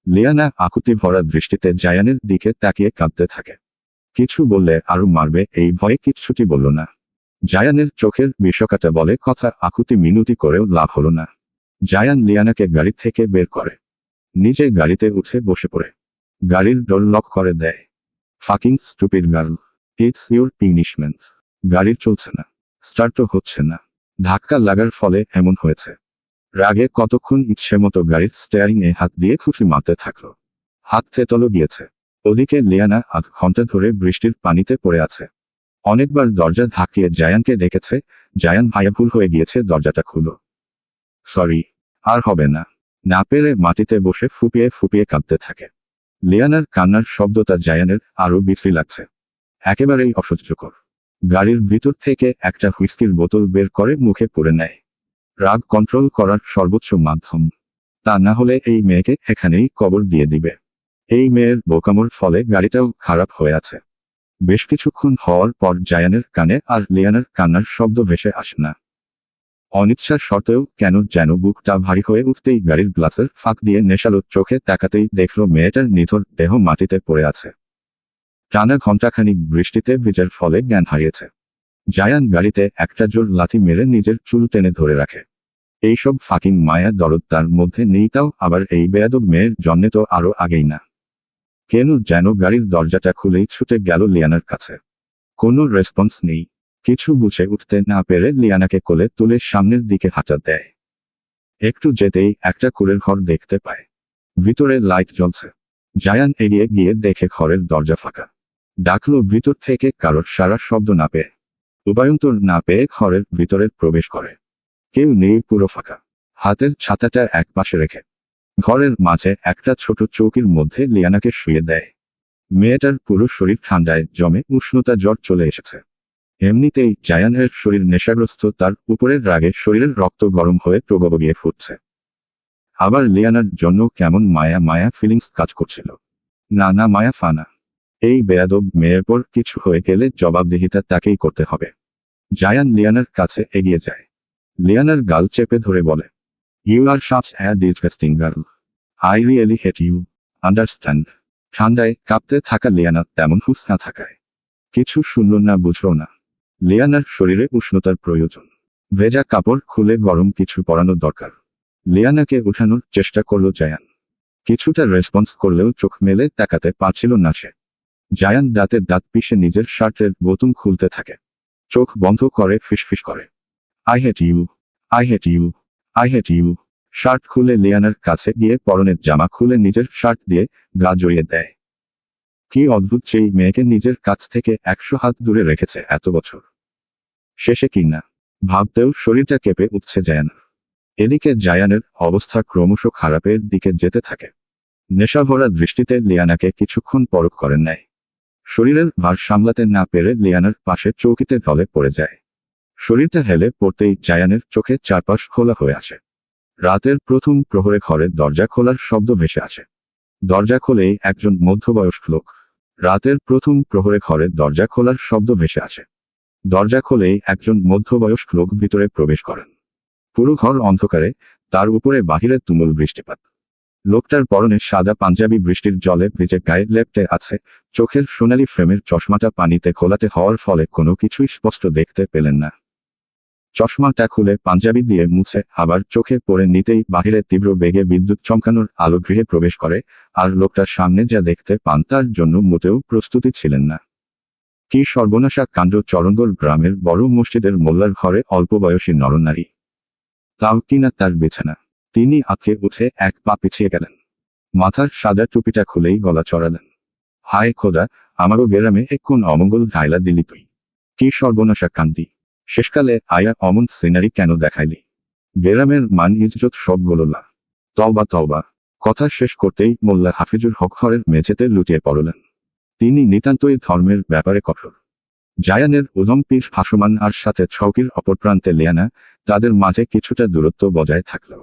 লিয়ানা আকুতি ভরা দৃষ্টিতে জায়ানের দিকে তাকিয়ে কাঁদতে থাকে। কিছু বললে আরো মারবে এই ভয়ে কিচ্ছুটি বলল না। জায়ানের চোখের বিষকাটা বলে কথা, আকুতি মিনতি করেও লাভ হলো না। জায়ান লিয়ানাকে গাড়ি থেকে বের করে। নিজে গাড়িতে উঠে বসে পড়ে। গাড়ির ডোর লক করে দেয়। Fucking stupid girl, it's your punishment. গাড়ি চলছে না, স্টার্টও হচ্ছে না। ধাক্কা লাগার ফলে এমন হয়েছে। রাগে কতক্ষণ ইচ্ছে মতো গাড়ির স্টিয়ারিং এ হাত দিয়ে খুশি মারতে থাকলো। হাত থেতলো গিয়েছে। ওদিকে লিয়ানা আধ ঘন্টা ধরে বৃষ্টির পানিতে পড়ে আছে। অনেকবার দরজা ধাক্কিয়ে জায়ানকে ডেকেছে, জায়ান ভাইয়া ভুল হয়ে গিয়েছে, দরজাটা খুলো। সরি, আর হবে না। না পেরে মাটিতে বসে ফুপিয়ে ফুপিয়ে কাঁদতে থাকে। লিয়ানার কান্নার শব্দটা জায়ানের আরো বিশ্রী লাগছে। একেবারেই অসহ্যকর। গাড়ির ভিতর থেকে একটা হুইস্কির বোতল বের করে মুখে পুরে নেয়। রাগ কন্ট্রোল করার সর্বোচ্চ মাধ্যম। তা না হলে এই মেয়েকে এখানেই কবর দিয়ে দিবে। এই মেয়ের বোকামোর ফলে গাড়িটাও খারাপ হয়ে আছে। বেশ কিছুক্ষণ হওয়ার পর জায়ানের কানে আর লিয়ানার কান্নার শব্দ ভেসে আসে না। অনিচ্ছা সত্ত্বেও কেন যেন বুকটা ভারী হয়ে উঠতেই গাড়ির গ্লাসের ফাঁক দিয়ে নেশালো চোখে তাকাতেই দেখল মেয়েটার নিথর দেহ মাটিতে পড়ে আছে। টানা ঘণ্টাখানিক বৃষ্টিতে ভিজার ফলে জ্ঞান হারিয়েছে। জায়ান গাড়িতে একটা জোর লাথি মেরে নিজের চুল টেনে ধরে রাখে। এইসব ফাকিং মায়া দরদ তার মধ্যে নেই, তাও আবার এই বেয়াদব মেয়ের জন্যে তো আরো আগেই না। কেন যেন গাড়ির দরজাটা খুলেই ছুটে গেল লিয়ানার কাছে। কোনো রেসপন্স নেই। কিছু বুঝে উঠতে না পেরে লিয়ানাকে কোলে তুলে সামনের দিকে হাঁটা দেয়। একটু যেতেই একটা কুঁড়ের ঘর দেখতে পায়। ভিতরে লাইট জ্বলছে। জায়ান এগিয়ে গিয়ে দেখে ঘরের দরজা ফাঁকা। ডাকলো ভিতর থেকে কারোর সারা শব্দ না পেয়ে। উপায়ন্তর না পেয়ে ঘরের ভিতরে প্রবেশ করে। কেউ নেই, পুরো ফাঁকা। হাতের ছাতাটা এক পাশে রেখে ঘরের মাঝে একটা ছোট চৌকির মধ্যে লিয়ানাকে শুয়ে দেয়। মেয়েটার পুরো শরীর ঠান্ডায় জমে উষ্ণতা জ্বর চলে এসেছে। এমনিতেই জায়ানের শরীর নেশাগ্রস্ত, তার উপরের রাগে শরীরের রক্ত গরম হয়ে টগবগিয়ে ফুটছে। আবার লিয়ানার জন্য কেমন মায়া মায়া ফিলিংস কাজ করছিল। না মায়া ফানা। এই বেয়াদব মেয়ের পর কিছু হয়ে গেলে জবাবদিহিতা তাকেই করতে হবে। জায়ান লিয়ানার কাছে এগিয়ে যায়। লিয়ানার গাল চেপে ধরে বলে, you are such a disgusting girl. I really hate you, understand. ঠান্ডায় কাঁপতে থাকা লিয়ানা তেমন হুঁশ না থাকায় কিছু শুনল না, বুঝল না। লিয়ানার শরীরে উষ্ণতার প্রয়োজন। ভেজা কাপড় খুলে গরম কিছু পরানো দরকার। লিয়ানাকে উঠানোর চেষ্টা করল জায়ান। কিছুটা রেসপন্স করলেও চোখ মেলে তাকাতে পারছিল না সে। জায়ান দাঁতে দাঁত পিষে নিজের শার্টের বোতাম খুলতে থাকে। চোখ বন্ধ করে ফিসফিস করে, I hate you, I hate you, I hate you. Shirt খুলে লিয়ানার কাছে গিয়ে পরনের জামা খুলে নিজের শার্ট দিয়ে গা জড়িয়ে দেয়। কি অদ্ভুত, সেই মেয়েকে নিজের কাছ থেকে 100 হাত দূরে রেখেছে এত বছর। শেষে কি না ভাবতেও শরীরটা কেঁপে উঠছে জায়ানের। এদিকে জায়ানের অবস্থা ক্রমশ খারাপের দিকে যেতে থাকে। নেশাভরা দৃষ্টিতে লিয়ানাকে কিছুক্ষণ পরখ করেন নেয়। শরীরের ভার সামলাতে না পেরে লিয়ানার পাশে চৌকিতে ঢলে পড়ে যায়। শরীরটা হেলে পড়তেই জায়ানের চোখে চারপাশ খোলা হয়ে আসে। রাতের প্রথম প্রহরে ঘরের দরজা খোলার শব্দ ভেসে আসে। দরজা খোলেই একজন মধ্যবয়স্ক লোক। রাতের প্রথম প্রহরে ঘরের দরজা খোলার শব্দ ভেসে আসে। দরজা খোলেই একজন মধ্যবয়স্ক লোক ভিতরে প্রবেশ করেন। পুরো ঘর অন্ধকারে, তার উপরে বাহিরে তুমুল বৃষ্টিপাত। লোকটার পরনে সাদা পাঞ্জাবি বৃষ্টির জলে ভিজে গায়ে লেপ্টে আছে। চোখের সোনালি ফ্রেমের চশমাটা পানিতে ঘোলাটে হওয়ার ফলে কোনো কিছুই স্পষ্ট দেখতে পেলেন না। চশমাটা খুলে পাঞ্জাবি দিয়ে মুছে আবার চোখে পড়ে নিতেই বাহিরে তীব্র বেগে বিদ্যুৎ চমকানোর আলো গৃহে প্রবেশ করে। আর লোকটার সামনে যা দেখতে পান তার জন্য মোটেও প্রস্তুতি ছিলেন না। কি সর্বনাশা কাণ্ড! চরণগড় গ্রামের বড় মসজিদের মোল্লার ঘরে অল্প বয়সী নরনারী, তাও কিনা তার বিছানা। তিনি আঁতকে উঠে এক পা পিছিয়ে গেলেন। মাথার সাদা টুপিটা খুলেই গলা চড়ালেন। হায় খোদা, আমারও গ্রামে কোন অমঙ্গল ঢাইলা দিলি তুই! কি সর্বনাশা কান্দি! শেষকালে আয়া অমন সিনারি কেন দেখাইলি? গ্রামের মান ইজ্জত সব গোললা। তওবা তওবা! কথা শেষ করতেই মোল্লা হাফিজুর হক ঘরের মেঝেতে লুটিয়ে পড়লেন। তিনি নিতান্তই ধর্মের ব্যাপারে কঠোর। জায়ানের উদম পীর ভাসমান আর সাথে ছৌকির অপর প্রান্তে লিয়ানা, তাদের মাঝে কিছুটা দূরত্ব বজায় থাকলেও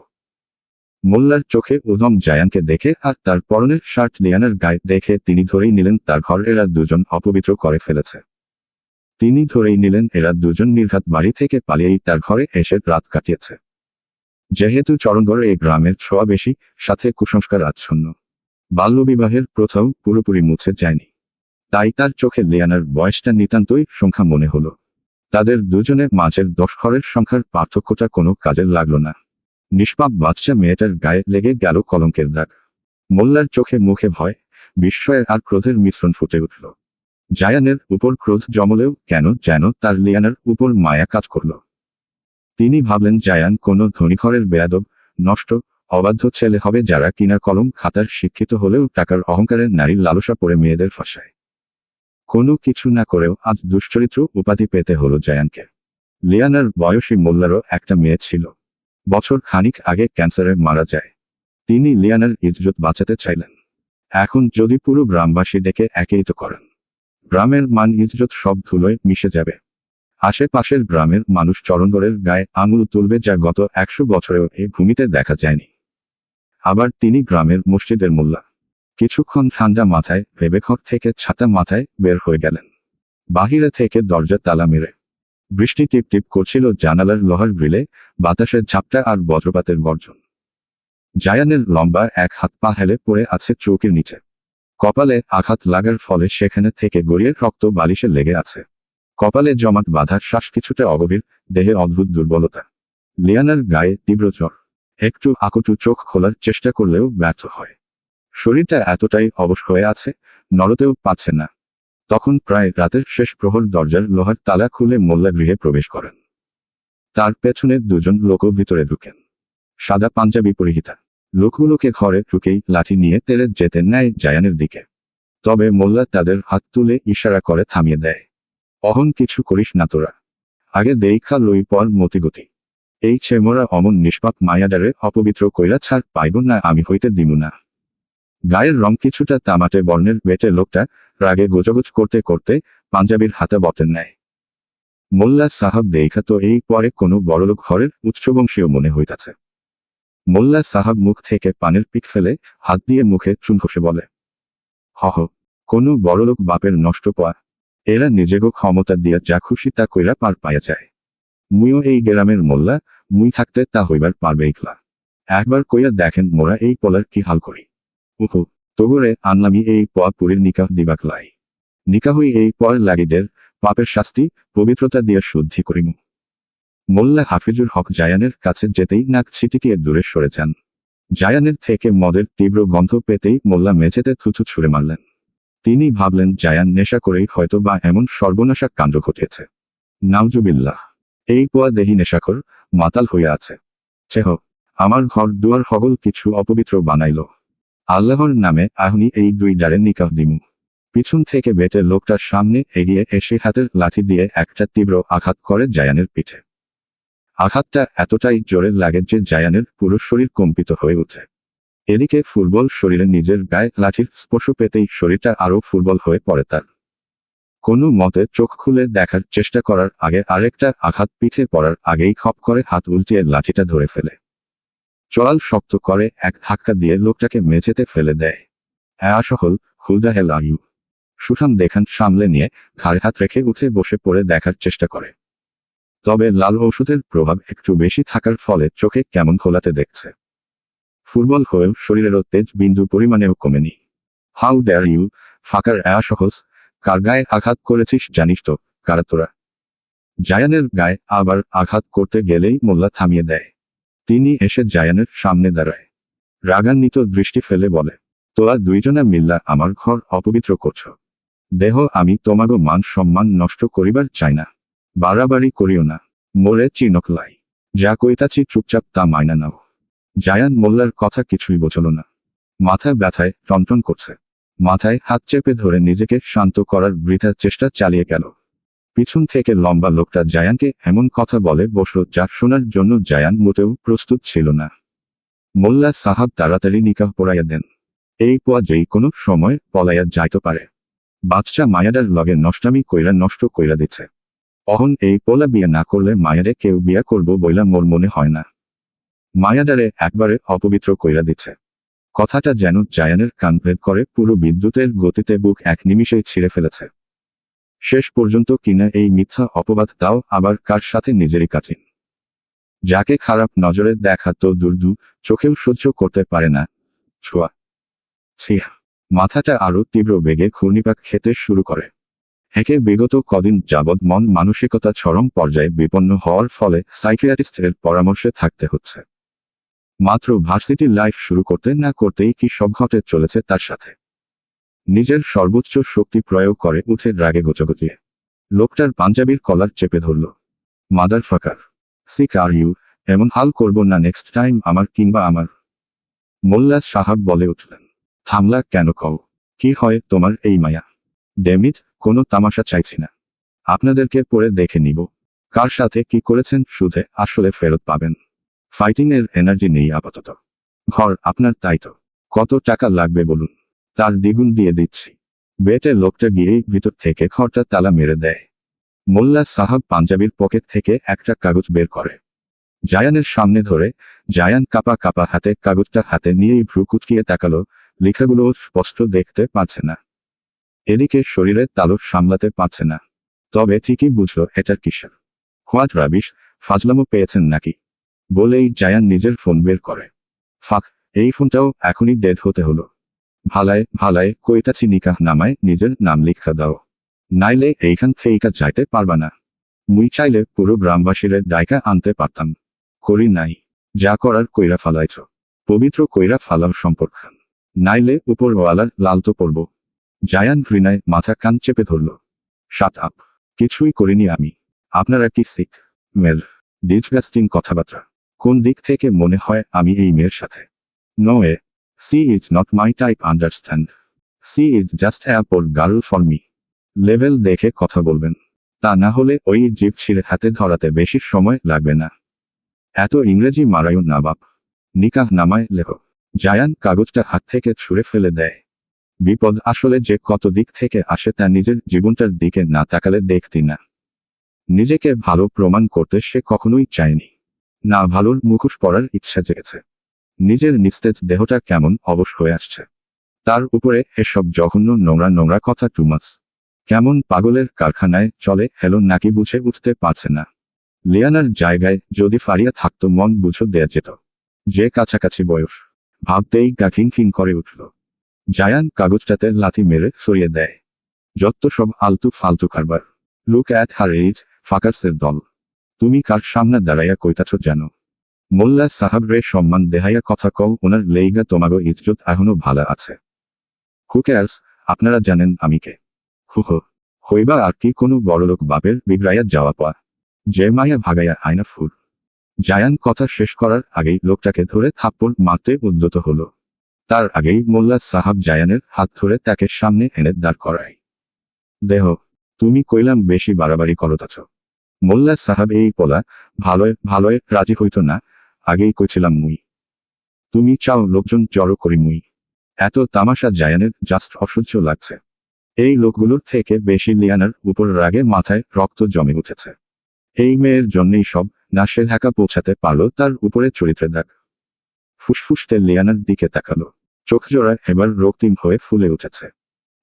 মোল্লার চোখে উদম জায়ানকে দেখে আর তার পরনের শার্ট লিয়ানার গায়ে দেখে তিনি ধরেই নিলেন তার ঘর এরা দুজন অপবিত্র করে ফেলেছে। তিনি ধরেই নিলেন এরা দুজন নির্ঘাত বাড়ি থেকে পালিয়েই তার ঘরে এসে রাত কাটিয়েছে। যেহেতু চরণগড় এই গ্রামের ছোঁয়া বেশি, সাথে কুসংস্কার আচ্ছন্ন, বাল্যবিবাহের প্রথাও পুরোপুরি মুছে যায়নি, তাই তার চোখে লিয়ানার বয়সটা নিতান্তই সংখ্যা মনে হলো। তাদের দুজনে মাঝের 10 ঘরের সংখ্যার পার্থক্যটা কোনো কাজে লাগলো না। নিষ্পাপ বাচ্চা মেয়েটার গায়ে লেগে গেল কলঙ্কের দাগ। মোল্লার চোখে মুখে ভয়, বিস্ময় আর ক্রোধের মিশ্রণ ফুটে উঠল। জায়ানের উপর ক্রোধ জমলেও কেন যেন তার লিয়ানার উপর মায়া কাজ করল। তিনি ভাবলেন জায়ান কোনো ধনীঘরের বেয়াদব, নষ্ট, অবাধ্য ছেলে হবে যারা কিনা কলম খাতার শিক্ষিত হলেও টাকার অহংকারে নারীর লালসা পড়ে মেয়েদের ফাঁসায়। কোনো কিছু না করেও আজ দুশ্চরিত্র উপাধি পেতে হলো জায়ানকে। লিয়ানার বয়সী মোল্লারও একটা মেয়ে ছিল, বছর খানিক আগে ক্যান্সারে মারা যায়। তিনি লিয়ানার ইজ্জত বাঁচাতে চাইলেন। এখন যদি পুরো গ্রামবাসী ডেকে একই তো করেন, গ্রামের মান ইজ্জত সব ধুলোয় মিশে যাবে। আশেপাশের গ্রামের মানুষ চরণগড়ের গায়ে আঙুল তুলবে, যা গত 100 বছরেও এই ভূমিতে দেখা যায়নি। আবার তিনি গ্রামের মসজিদের মোল্লা। কিছুক্ষণ ঠান্ডা মাথায় ভেবে ঘর থেকে ছাতা মাথায় বের হয়ে গেলেন। বাহিরে থেকে দরজা তালা মেরে। বৃষ্টি টিপ টিপ করছিল জানালার লোহার গ্রিলে, বাতাসের ঝাপটা আর বজ্রপাতের গর্জন। জায়ানের লম্বা এক হাত পা হেলে পড়ে আছে চৌকির নিচে। কপালে আঘাত লাগার ফলে সেখানে থেকে গড়িয়ে রক্ত বালিশে লেগে আছে। কপালে জমাট বাঁধা শ্বাস কিছুটা অগভীর, দেহে অদ্ভুত দুর্বলতা। লিয়ানার গায়ে তীব্র জ্বর। একটু আকটু চোখ খোলার চেষ্টা করলেও ব্যর্থ হয়। শরীরটা এতটাই অবশ হয়ে আছে, নড়তেও পারছে না। তখন প্রায় রাতের শেষ প্রহর দরজার লোহার তালা খুলে মোল্লা গৃহে প্রবেশ করেন। তার পেছনে দুজন লোকও ভিতরে ঢুকেন, সাদা পাঞ্জাবি পরিহিতা। লোকগুলোকে ঘরে ঢুকেই লাঠি নিয়ে তেড়ে যেতে নেয় জায়ানের দিকে। তবে মোল্লা তাদের হাত তুলে ইশারা করে থামিয়ে দেয়। অহন কিছু করিস না তোরা, আগে দেইখা লই পর মতিগতি। এই ছেমরা অমন নিষ্পাপ মায়াডারে অপবিত্র কইরা ছাড় পাইব না আমি হইতে দিমু না। গায়ের রং কিছুটা তামাটে বর্ণের বেটে লোকটা রাগে গোজগোজ করতে করতে পাঞ্জাবির হাতে বতেন নেয়। মোল্লা সাহাব দেইখা তো এই পরে কোনো বড়লোক ঘরের উচ্চবংশীয় মনে হইতাছে। মোল্লা সাহাব মুখ থেকে পানের পিক ফেলে হাত দিয়ে মুখে চুন ঘষে বলে, হহ, কোনো বড়লোক বাপের নষ্ট পয়া, এরা নিজেগো ক্ষমতা দিয়া যা খুশি তা কইরা পার পায়া যায়। মুইও এই গ্রামের মোল্লা, মুই থাকতে তা হইবার পারবে ইকলা। একবার কইয়া দেখেন মোরা এই পলার কি হাল করি। উহু, তগরে আনলামি এই পয়া পুরীর নিকাহ দিবাক লাই। নিকাহই এই পর লাগিদের পাপের শাস্তি পবিত্রতা দিয়া শুদ্ধি করিমু। মোল্লা হাফিজুর হক জায়ানের কাছে যেতেই নাক ছিটিকিয়ে দূরে সরে যান। জায়ানের থেকে মদের তীব্র গন্ধ পেতেই মোল্লা মেঝেতে থুথু ছুঁড়ে মারলেন। তিনি ভাবলেন জায়ান নেশা করেই হয়তো বা এমন সর্বনাশা কাণ্ড ঘটিয়েছে। নাউজুবিল্লাহ, এই পোয়া দেহি নেশাখোর, মাতাল হইয়া আছে। চেহ, আমার ঘর দুয়ার হগল কিছু অপবিত্র বানাইল। আল্লাহর নামে আহনি এই দুই ডারে নিকাহ দিমু। পিছন থেকে বেটে লোকটার সামনে এগিয়ে এসে হাতের লাঠি দিয়ে একটা তীব্র আঘাত করে জায়ানের পিঠে। আঘাতটা এতটাই জোরে লাগে যে জায়ানের পুরো শরীর কম্পিত হয়ে ওঠে। এদিকে ফুটবল শরীরে নিজের গায়ে লাঠির স্পর্শ পেতেই শরীরটা আরও ফুটবল হয়ে পড়ে তার। কোনো মতে চোখ খুলে দেখার চেষ্টা করার আগে আরেকটা আঘাত পিঠে পড়ার আগেই খপ করে হাত উল্টিয়ে লাঠিটা ধরে ফেলে। চড়াল শক্ত করে এক ধাক্কা দিয়ে লোকটাকে মেঝেতে ফেলে দেয়। Asshole, who the hell are you? সুঠাম দেখান সামলে নিয়ে ঘাড়ে হাত রেখে উঠে বসে পড়ে দেখার চেষ্টা করে। তবে লাল ঔষধের প্রভাব একটু বেশি থাকার ফলে চোখে কেমন খোলাতে দেখছে। ফুটবল হয়েও শরীরেরও তেজ বিন্দু পরিমাণেও কমেনি। হাউ ডেয়ার ইউ, ফাকার অ্যাসহলস, কার গায়ে আঘাত করেছিস জানিস তো? কারা তোরা? জায়ানের গায়ে আবার আঘাত করতে গেলেই মোল্লা থামিয়ে দেয়। তিনি এসে জায়ানের সামনে দাঁড়ায়। রাগান্বিত দৃষ্টি ফেলে বলে, তোরা দুইজনে মিল্লা আমার ঘর অপবিত্র করছ। দেহ আমি তোমাগো মান সম্মান নষ্ট করিবার চাই না। বাড়াবাড়ি করিও না, মোরে চিনকলাই। যা কইতাছি চুপচাপ তা মাইনা নাও। জায়ান মোল্লার কথা কিছুই বোঝল না। মাথা ব্যথায় টনটন করছে। মাথায় হাত চেপে ধরে নিজেকে শান্ত করার বৃথা চেষ্টা চালিয়ে গেল। পিছন থেকে লম্বা লোকটা জায়ানকে এমন কথা বলে বসল যা শোনার জন্য জায়ান মোটেও প্রস্তুত ছিল না। মোল্লা সাহাব তাড়াতাড়ি নিকাহ পড়াইয়া দেন। এই পোয়া যেই কোনো সময় পলাইয়া যাইতে পারে। বাচ্চা মায়াডার লগে নষ্টামি কইরা নষ্ট কইরা দিচ্ছে। অহন এই পোলা বিয়ে না করলে মায়ারে কেউ বিয়া করব বইলা মোর মনে হয় না। মায়াডারে একবারে অপবিত্র কইরা দিচ্ছে। কথাটা যেন জায়ানের কানভেদ করে পুরো বিদ্যুতের গতিতে বুক এক নিমিষেই ছিঁড়ে ফেলেছে। শেষ পর্যন্ত কিনা এই মিথ্যা অপবাদ, তাও আবার কার সাথে? নিজেরই কাজিন, যাকে খারাপ নজরে দেখা তো দুর্দু চোখেও সহ্য করতে পারে না। ছোঁয়া ছিয়া। মাথাটা আরো তীব্র বেগে ঘূর্ণিপাক খেতে শুরু করে। একে বিগত কদিন যাবৎ মন মানসিকতা চরম পর্যায়ে বিপন্ন হওয়ার ফলে সাইকিয়াট্রিস্টের পরামর্শে থাকতে হচ্ছে। মাত্র ভার্সিটি লাইফ শুরু করতে না করতেই কি সব ঘটে চলেছে তার সাথে। নিজের সর্বোচ্চ শক্তি প্রয়োগ করে উঠে রাগে গোচগচিয়ে লোকটার পাঞ্জাবির কলার চেপে ধরল। Mother fucker, sick are you? এমন হাল করব না নেক্সট টাইম আমার কিংবা আমার। মোল্লা সাহাব বলে উঠলেন। থামলা কেন কও? কি হয় তোমার এই মায়া? ডেমিট, কোনো তামাশা চাইছি না। আপনাদেরকে পরে দেখে নিব। কার সাথে কি করেছেন শুধে আসলে ফেরত পাবেন। ফাইটিং এর এনার্জি নেই আপাতত। ঘর আপনার, তাই তো? কত টাকা লাগবে বলুন, তার দ্বিগুণ দিয়ে দিচ্ছি। বেটে লোকটা গিয়েই ভিতর থেকে ঘরটা তালা মেরে দেয়। মোল্লা সাহাব পাঞ্জাবির পকেট থেকে একটা কাগজ বের করে জায়ানের সামনে ধরে। জায়ান কাপা কাপা হাতে কাগজটা হাতে নিয়েই ভ্রু কুচকিয়ে তাকালো। লেখাগুলো স্পষ্ট দেখতে পাচ্ছে না। এদিকে শরীরে তালু সামলাতে পারছে না। তবে ঠিকই বুঝল এটার কিসের। হোয়াট রাবিশ, ফাজলামো পেয়েছেন নাকি? বলেই জায়ান নিজের ফোন বের করে। ফাক, এই ফোনটাও এখনই ডেড হতে হলো। ভালায় ভালায় কইতাছি নিকাহ নামায় নিজের নাম লিখা দাও, নাইলে এইখান থেইকা যাইতে পারবা না। মুই চাইলে পুরো গ্রামবাসীরে ডাইকা আনতে পারতাম, করি নাই। যা করার কইরা ফালাইছ, পবিত্র কইরা ফালাও সম্পর্ক, নাইলে উপরওয়ালার লালতো পড়ব। জায়ান ঘৃণায় মাথা কান চেপে ধরল। শাট আপ, কিছুই করিনি আমি। আপনারা কি সিক? মেল, ডিসগাস্টিং কথাবার্তা। কোন দিক থেকে মনে হয় আমি এই মেয়ের সাথে? No ah, she is not my type, understand. She is just a poor girl for me. Level দেখে কথা বলবেন, তা না হলে ওই জিভ ছিঁড়ে হাতে ধরাতে বেশি সময় লাগবে না। এত ইংরেজি মারায়ও না বাপ। নিকাহ নামায় লেখো। জায়ান কাগজটা হাত থেকে ছুঁড়ে ফেলে দেয়। বিপদ আসলে যে কত দিক থেকে আসে তা নিজের জীবনটার দিকে না তাকালে দেখতি না। নিজেকে ভালো প্রমাণ করতে সে কখনোই চায়নি। না ভালোর মুখোশ পরার ইচ্ছা জেগেছে। নিজের নিস্তেজ দেহটা কেমন অবশ হয়ে আসছে। তার উপরে এসব জঘন্য নোংরা নোংরা কথা টুমাস। কেমন পাগলের কারখানায় চলে হেলো নাকি বুঝে উঠতে পারছে না। লিয়ানার জায়গায় যদি ফারিয়া থাকতো মন বুঝো দেয়া যেত। যে কাছাকাছি বয়স, ভাবতেই গা খিং করে উঠল। জায়ান কাগজটাতে লাথি মেরে সরিয়ে দেয়। যত সব আলতু ফালতু কারবার। লুক অ্যাট হার এইজ, ফাকার্সের দল। তুমি কার সামনে দাঁড়াইয়া কইতাছ জানো? মোল্লা সাহাব রে সম্মান দেহাইয়া কথা কও, ওনার লেইগা তোমাগো ইজ্জত এখনো ভালা আছে। হু কেয়ার্স, আপনারা জানেন আমি কে। হুহ, হইবা আর কি কোনো বড়লোক বাপের বিগড়াইয়া যাওয়া পা, যে মায়া ভাগাইয়া আয়না ফুর। জায়ান কথা শেষ করার আগেই লোকটাকে ধরে থাপ্পড় মারতে উদ্যত হলো। তার আগেই মোল্লা সাহাব জায়ানের হাত ধরে তাকে সামনে এনে দাঁড় করায়। দেহ, তুমি কইলাম বেশি বাড়াবাড়ি করতাছ। মোল্লা সাহাব এই পোলা ভালোয় ভালোয় রাজি হইত না, আগেই কইছিলাম মুই। তুমি চাও লোকজন জড়ো করি মুই। এত তামাশা জায়ানের জাস্ট অসহ্য লাগছে। এই লোকগুলোর থেকে বেশি লিয়ানার উপর রাগে মাথায় রক্ত জমে উঠেছে। এই মেয়ের জন্যই সব, না সে ঢাকা পৌঁছাতে পারল তার উপরে চরিত্রের দাগ। ফুসফুসতে লিয়ানার দিকে তাকালো, চোখ জোড়া হেবার রক্তিম হয়ে ফুলে উঠেছে।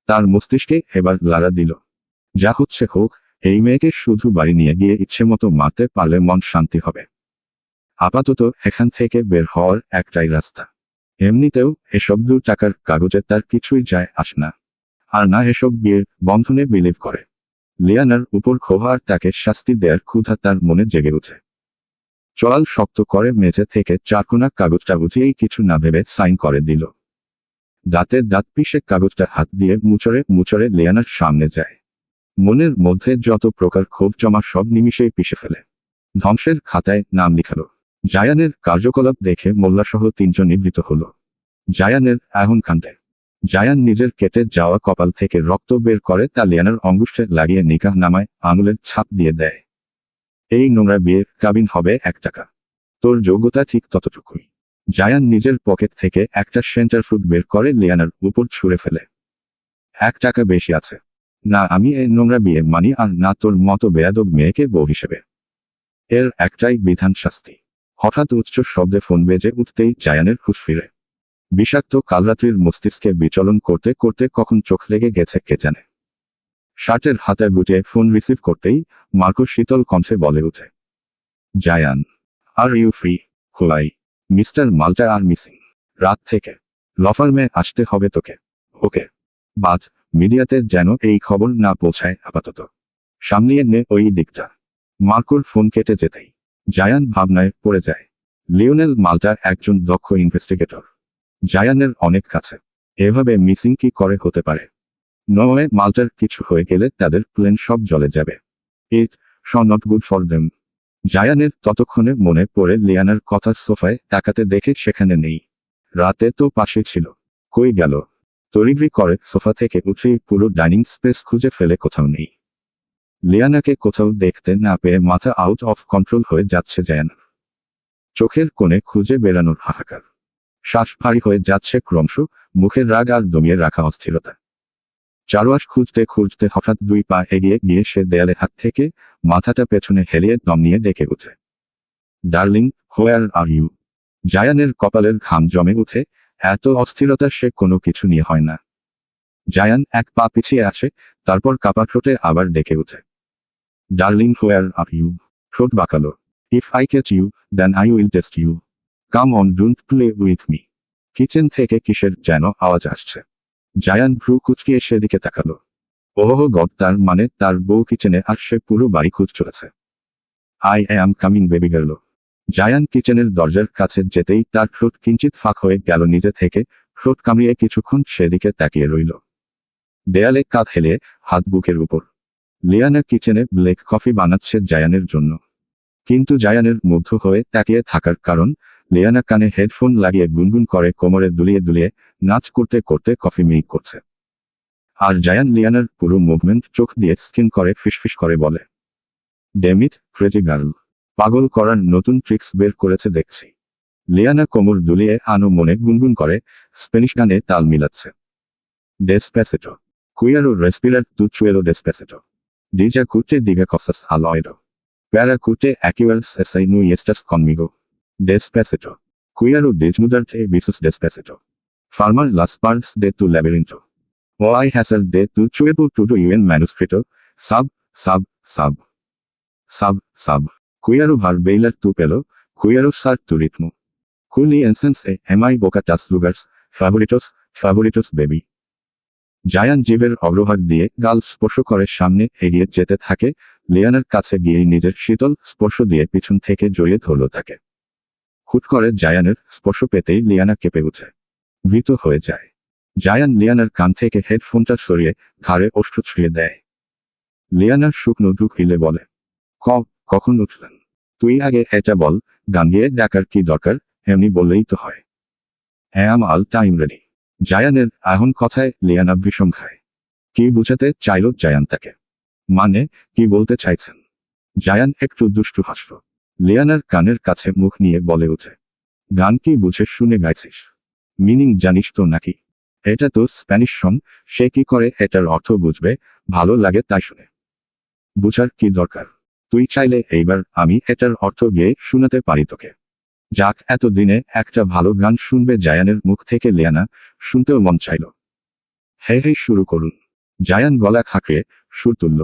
তার মস্তিষ্কে হেবার লাড়া দিল। যা হচ্ছে হোক, এই মেয়েকে শুধু বাড়ি নিয়ে গিয়ে ইচ্ছে মতো মারতে পারলে মন শান্তি হবে। আপাতত এখান থেকে বের হওয়ার একটাই রাস্তা। এমনিতেও এসব টাকার কাগজে তার কিছুই যায় আসে না, আর না এসব বিয়ের বন্ধনে বিলিভ করে। লিয়ানার উপর ক্ষোভ আর তাকে শাস্তি দেয়ার ক্ষুধা তার মনে জেগে ওঠে। চলাল শক্ত করে মেঝে থেকে চারকোনা কাগজটা উঠিয়েই কিছু না ভেবে সাইন করে দিল। দাঁতে দাঁত পিষে কাগজটা হাত দিয়ে মুচড়ে মুচড়ে লিয়ানার সামনে যায়। মনের মধ্যে যত প্রকার ক্ষোভ জমা সব নিমিষেই পিষে ফেলে। ধ্বংসের খাতায় নাম লিখালো। জায়ানের কার্যকলাপ দেখে মোল্লাসহ তিনজন নিবৃত হল। জায়ানের এখন কাণ্ডে জায়ান নিজের কেটে যাওয়া কপাল থেকে রক্ত বের করে তা লিয়ানার অঙ্গুষ্ঠে লাগিয়ে নিকাহ নামায় আঙুলের ছাপ দিয়ে দেয়। এই নোংরা বিয়ের কাবিন হবে 1 টাকা। তোর যোগ্যতা ঠিক ততটুকুই। জায়ান নিজের পকেট থেকে একটা সেন্টার ফ্রুট বের করে লিয়ানার উপর ছুঁড়ে ফেলে। 1 টাকা বেশি আছে। না আমি এই নোংরা বিয়ে মানি, আর না তোর মতো বেয়াদব মেয়েকে বউ হিসেবে। এর একটাই বিধান শাস্তি। হঠাৎ উচ্চ শব্দে ফোন বেজে উঠতেই জায়ানের হুঁশ ফিরে। বিষাক্ত কালরাত্রির মস্তিষ্কে বিচলন করতে করতে কখন চোখ লেগে গেছে কে জানে। শার্টের হাতে গুটিয়ে ফোন রিসিভ করতেই মার্কো শীতল কণ্ঠে বলে উঠে, জায়ান, আর ইউ ফ্রি? খোলাই, মিস্টার মাল্টা আর মিসিং। রাত থেকে লফার্মে আসতে হবে তোকে। ওকে, বাদ মিডিয়াতে যেন এই খবর না পৌঁছায় আপাতত। সামলিয়ে নে ওই দিকটা। মার্কোর ফোন কেটে যেতেই জায়ান ভাবনায় পড়ে যায়। লিওনেল মাল্টা একজন দক্ষ ইনভেস্টিগেটর। জায়ানের অনেক কাছে। এভাবে মিসিং কি করে হতে পারে? নয় মাল্টার কিছু হয়ে গেলে তাদের প্লেন সব জ্বলে যাবে। It not good for them. জায়ানের ততক্ষণে মনে পড়ে লিয়ানার কথা সোফায় তাকাতে দেখে সেখানে নেই। রাতে তো পাশে ছিল, কই গেল? তড়িঘড়ি করে সোফা থেকে উঠেই পুরো ডাইনিং স্পেস খুঁজে ফেলে কোথাও নেই। লিয়ানাকে কোথাও দেখতে না পেয়ে মাথা আউট অফ কন্ট্রোল হয়ে যাচ্ছে জায়ানার। চোখের কোণে খুঁজে বেড়ানোর হাহাকার। শ্বাস ভারী হয়ে যাচ্ছে ক্রমশ, মুখের রাগ আর দমিয়ে রাখা অস্থিরতা। চারোয়াশ খুঁজতে খুঁজতে হঠাৎ 2 পা এগিয়ে গিয়ে সে দেয়ালে হাত থেকে মাথাটা পেছনে হেলিয়ে দম নিয়ে ডেকে ওঠে, ডার্লিং, হোয়ার আর ইউ? জায়ানের কপালের ঘাম জমে উঠে। এত অস্থিরতা সে কোনো কিছু নিয়ে হয় না। জায়ান 1 পা পিছিয়ে আসে, তারপর কাপা ঠোঁটে আবার ডেকে ওঠে, ডার্লিং, হোয়ার আর ইউ? ঠোঁট বাঁকালো, if I catch you, then I will test you. Come on, don't play with me. Kitchen থেকে কিসের যেন আওয়াজ আসছে। জায়ান ভ্রু কুচকিয়ে সেদিকে তাকালো। ওহ গড, তার মানে তার বউ কিচেনে আর সে পুরো বাড়ি খুঁজ চলেছে। I am coming baby girl. Zayan কিচেনের দরজার কাছে যেতেই তার ঠোঁট কিঞ্চিত ফাঁক হয়ে গেল নিজে থেকে। ঠোঁট কামড়িয়ে কিছুক্ষণ সেদিকে তাকিয়ে রইল। দেয়ালে কাঁধ হেলিয়ে হাত বুকের উপর। লিয়ানা কিচেনে ব্ল্যাক কফি বানাচ্ছে জায়ানের জন্য। কিন্তু জায়ানের মুগ্ধ হয়ে তাকিয়ে থাকার কারণ, লিয়ানা কানে হেডফোন লাগিয়ে গুনগুন করে কোমরে দুলিয়ে দুলিয়ে নাচ করতে করতে কফি মেক করছে। আর জায়ান লিয়ানার পুরো মুভমেন্ট চোখ দিয়ে স্কিন করে ফিসফিস করে বলে, ডেমিট, ক্রেজি গার্ল। পাগল করার নতুন ট্রিক্স বের করেছে দেখছি। লিয়ানা কোমর দুলিয়ে আনো মনে গুনগুন করে স্প্যানিশ গানে তাল মিলাচ্ছে। ডেসপ্যাসিটো, কুইয়ারো রেসপিরার তু চুয়েলো ডেসপ্যাসিটো। ডিজা কুটে ডিগা cautious al oído. Para curte aquellas esai no estás conmigo. Despacito. Quiero desnudarte besos despacito. Farmar las partes de tu laberinto. O hay hacer de tu chuepo todo y en manuscrito. Sab, sab, sab. Sab, sab. Quiero ver bailar tu pelo. Quiero usar tu ritmo. Culi incense am I bocatas lugares. Favoritos, favoritos baby. Zayan জিভের অগ্রভাগ দিয়ে গাল স্পর্শ করে সামনে এগিয়ে যেতে থাকে। লিয়ানার কাছে গিয়েই নিজের শীতল স্পর্শ দিয়ে পিছন থেকে জড়িয়ে ধরল তাকে। হুট করে জায়ানের স্পর্শ পেতেই লিয়ানা কেঁপে উঠে, ভীত হয়ে যায়। জায়ান লিয়ানার কান থেকে হেডফোনটা সরিয়ে ঘাড়ে ওষ্ঠ ছুঁয়ে দেয়। লিয়ানার শুকনো দুঃখ হিলে বলে, কখন উঠলেন? তুই আগে এটা বল, গান গিয়ে ডাকার কি দরকার? এমনি বললেই তো হয়। Am all time ready. জায়ানের এখন কথায় লিয়ানা বিষম খায়। কি বুঝাতে চাইল জায়ান তাকে? মানে, কি বলতে চাইছেন? জায়ান একটু দুষ্টু হাসল। লিয়ানার কানের কাছে মুখ নিয়ে বলে ওঠে, গান কি বুঝে শুনে গাইছিস? মিনিং জানিস তো নাকি? এটা তো স্প্যানিশ সং, সে কি করে এটার অর্থ বুঝবে? ভালো লাগে তাই শুনে। বুঝার কি দরকার? তুই চাইলে এইবার আমি এটার অর্থ গেয়ে শোনাতে পারি তোকে। যাক, এতদিনে একটা ভালো গান শুনবে জায়ানের মুখ থেকে লিয়ানা, শুনতেও মন চাইল। হে হে শুরু করুন। জায়ান গলা খাঁকড়িয়ে সুর তুলল,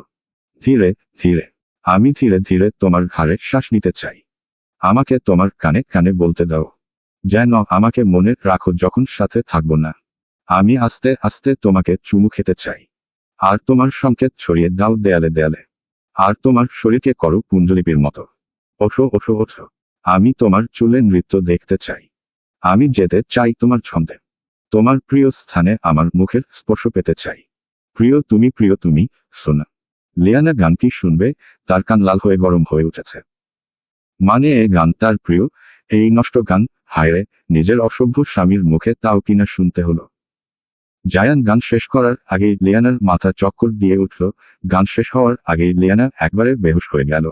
ধীরে ধীরে। আমি ধীরে ধীরে তোমার ঘাড়ে শ্বাস নিতে চাই। আমাকে তোমার কানে কানে বলতে দাও, যেন আমাকে মনে রাখো যখন সাথে থাকবো না। আমি আস্তে আস্তে তোমাকে চুমু খেতে চাই। আর তোমার সংকেত ছড়িয়ে দাও দেয়ালে দেয়ালে। আর তোমার শরীরকে করো পুণ্ডলিপির মতো। ওঠো ওঠো ওঠো। আমি তোমার চুলে নৃত্য দেখতে চাই। আমি যেতে চাই তোমার ছন্দে। তোমার প্রিয় স্থানে আমার মুখের স্পর্শ পেতে চাই। প্রিয় তুমি, শোনা। লিয়ানা গান কি শুনবে? তার কান লাল হয়ে গরম হয়ে উঠেছে। মানে এ গান তার প্রিয়? এই নষ্ট গান, হায়রে, নিজের অসভ্য স্বামীর মুখে তাও কিনা শুনতে হলো। জায়ান গান শেষ করার আগেই লিয়ানার মাথা চক্কর দিয়ে উঠল। গান শেষ হওয়ার আগেই লিয়ানা একবারে বেহুশ হয়ে গেল।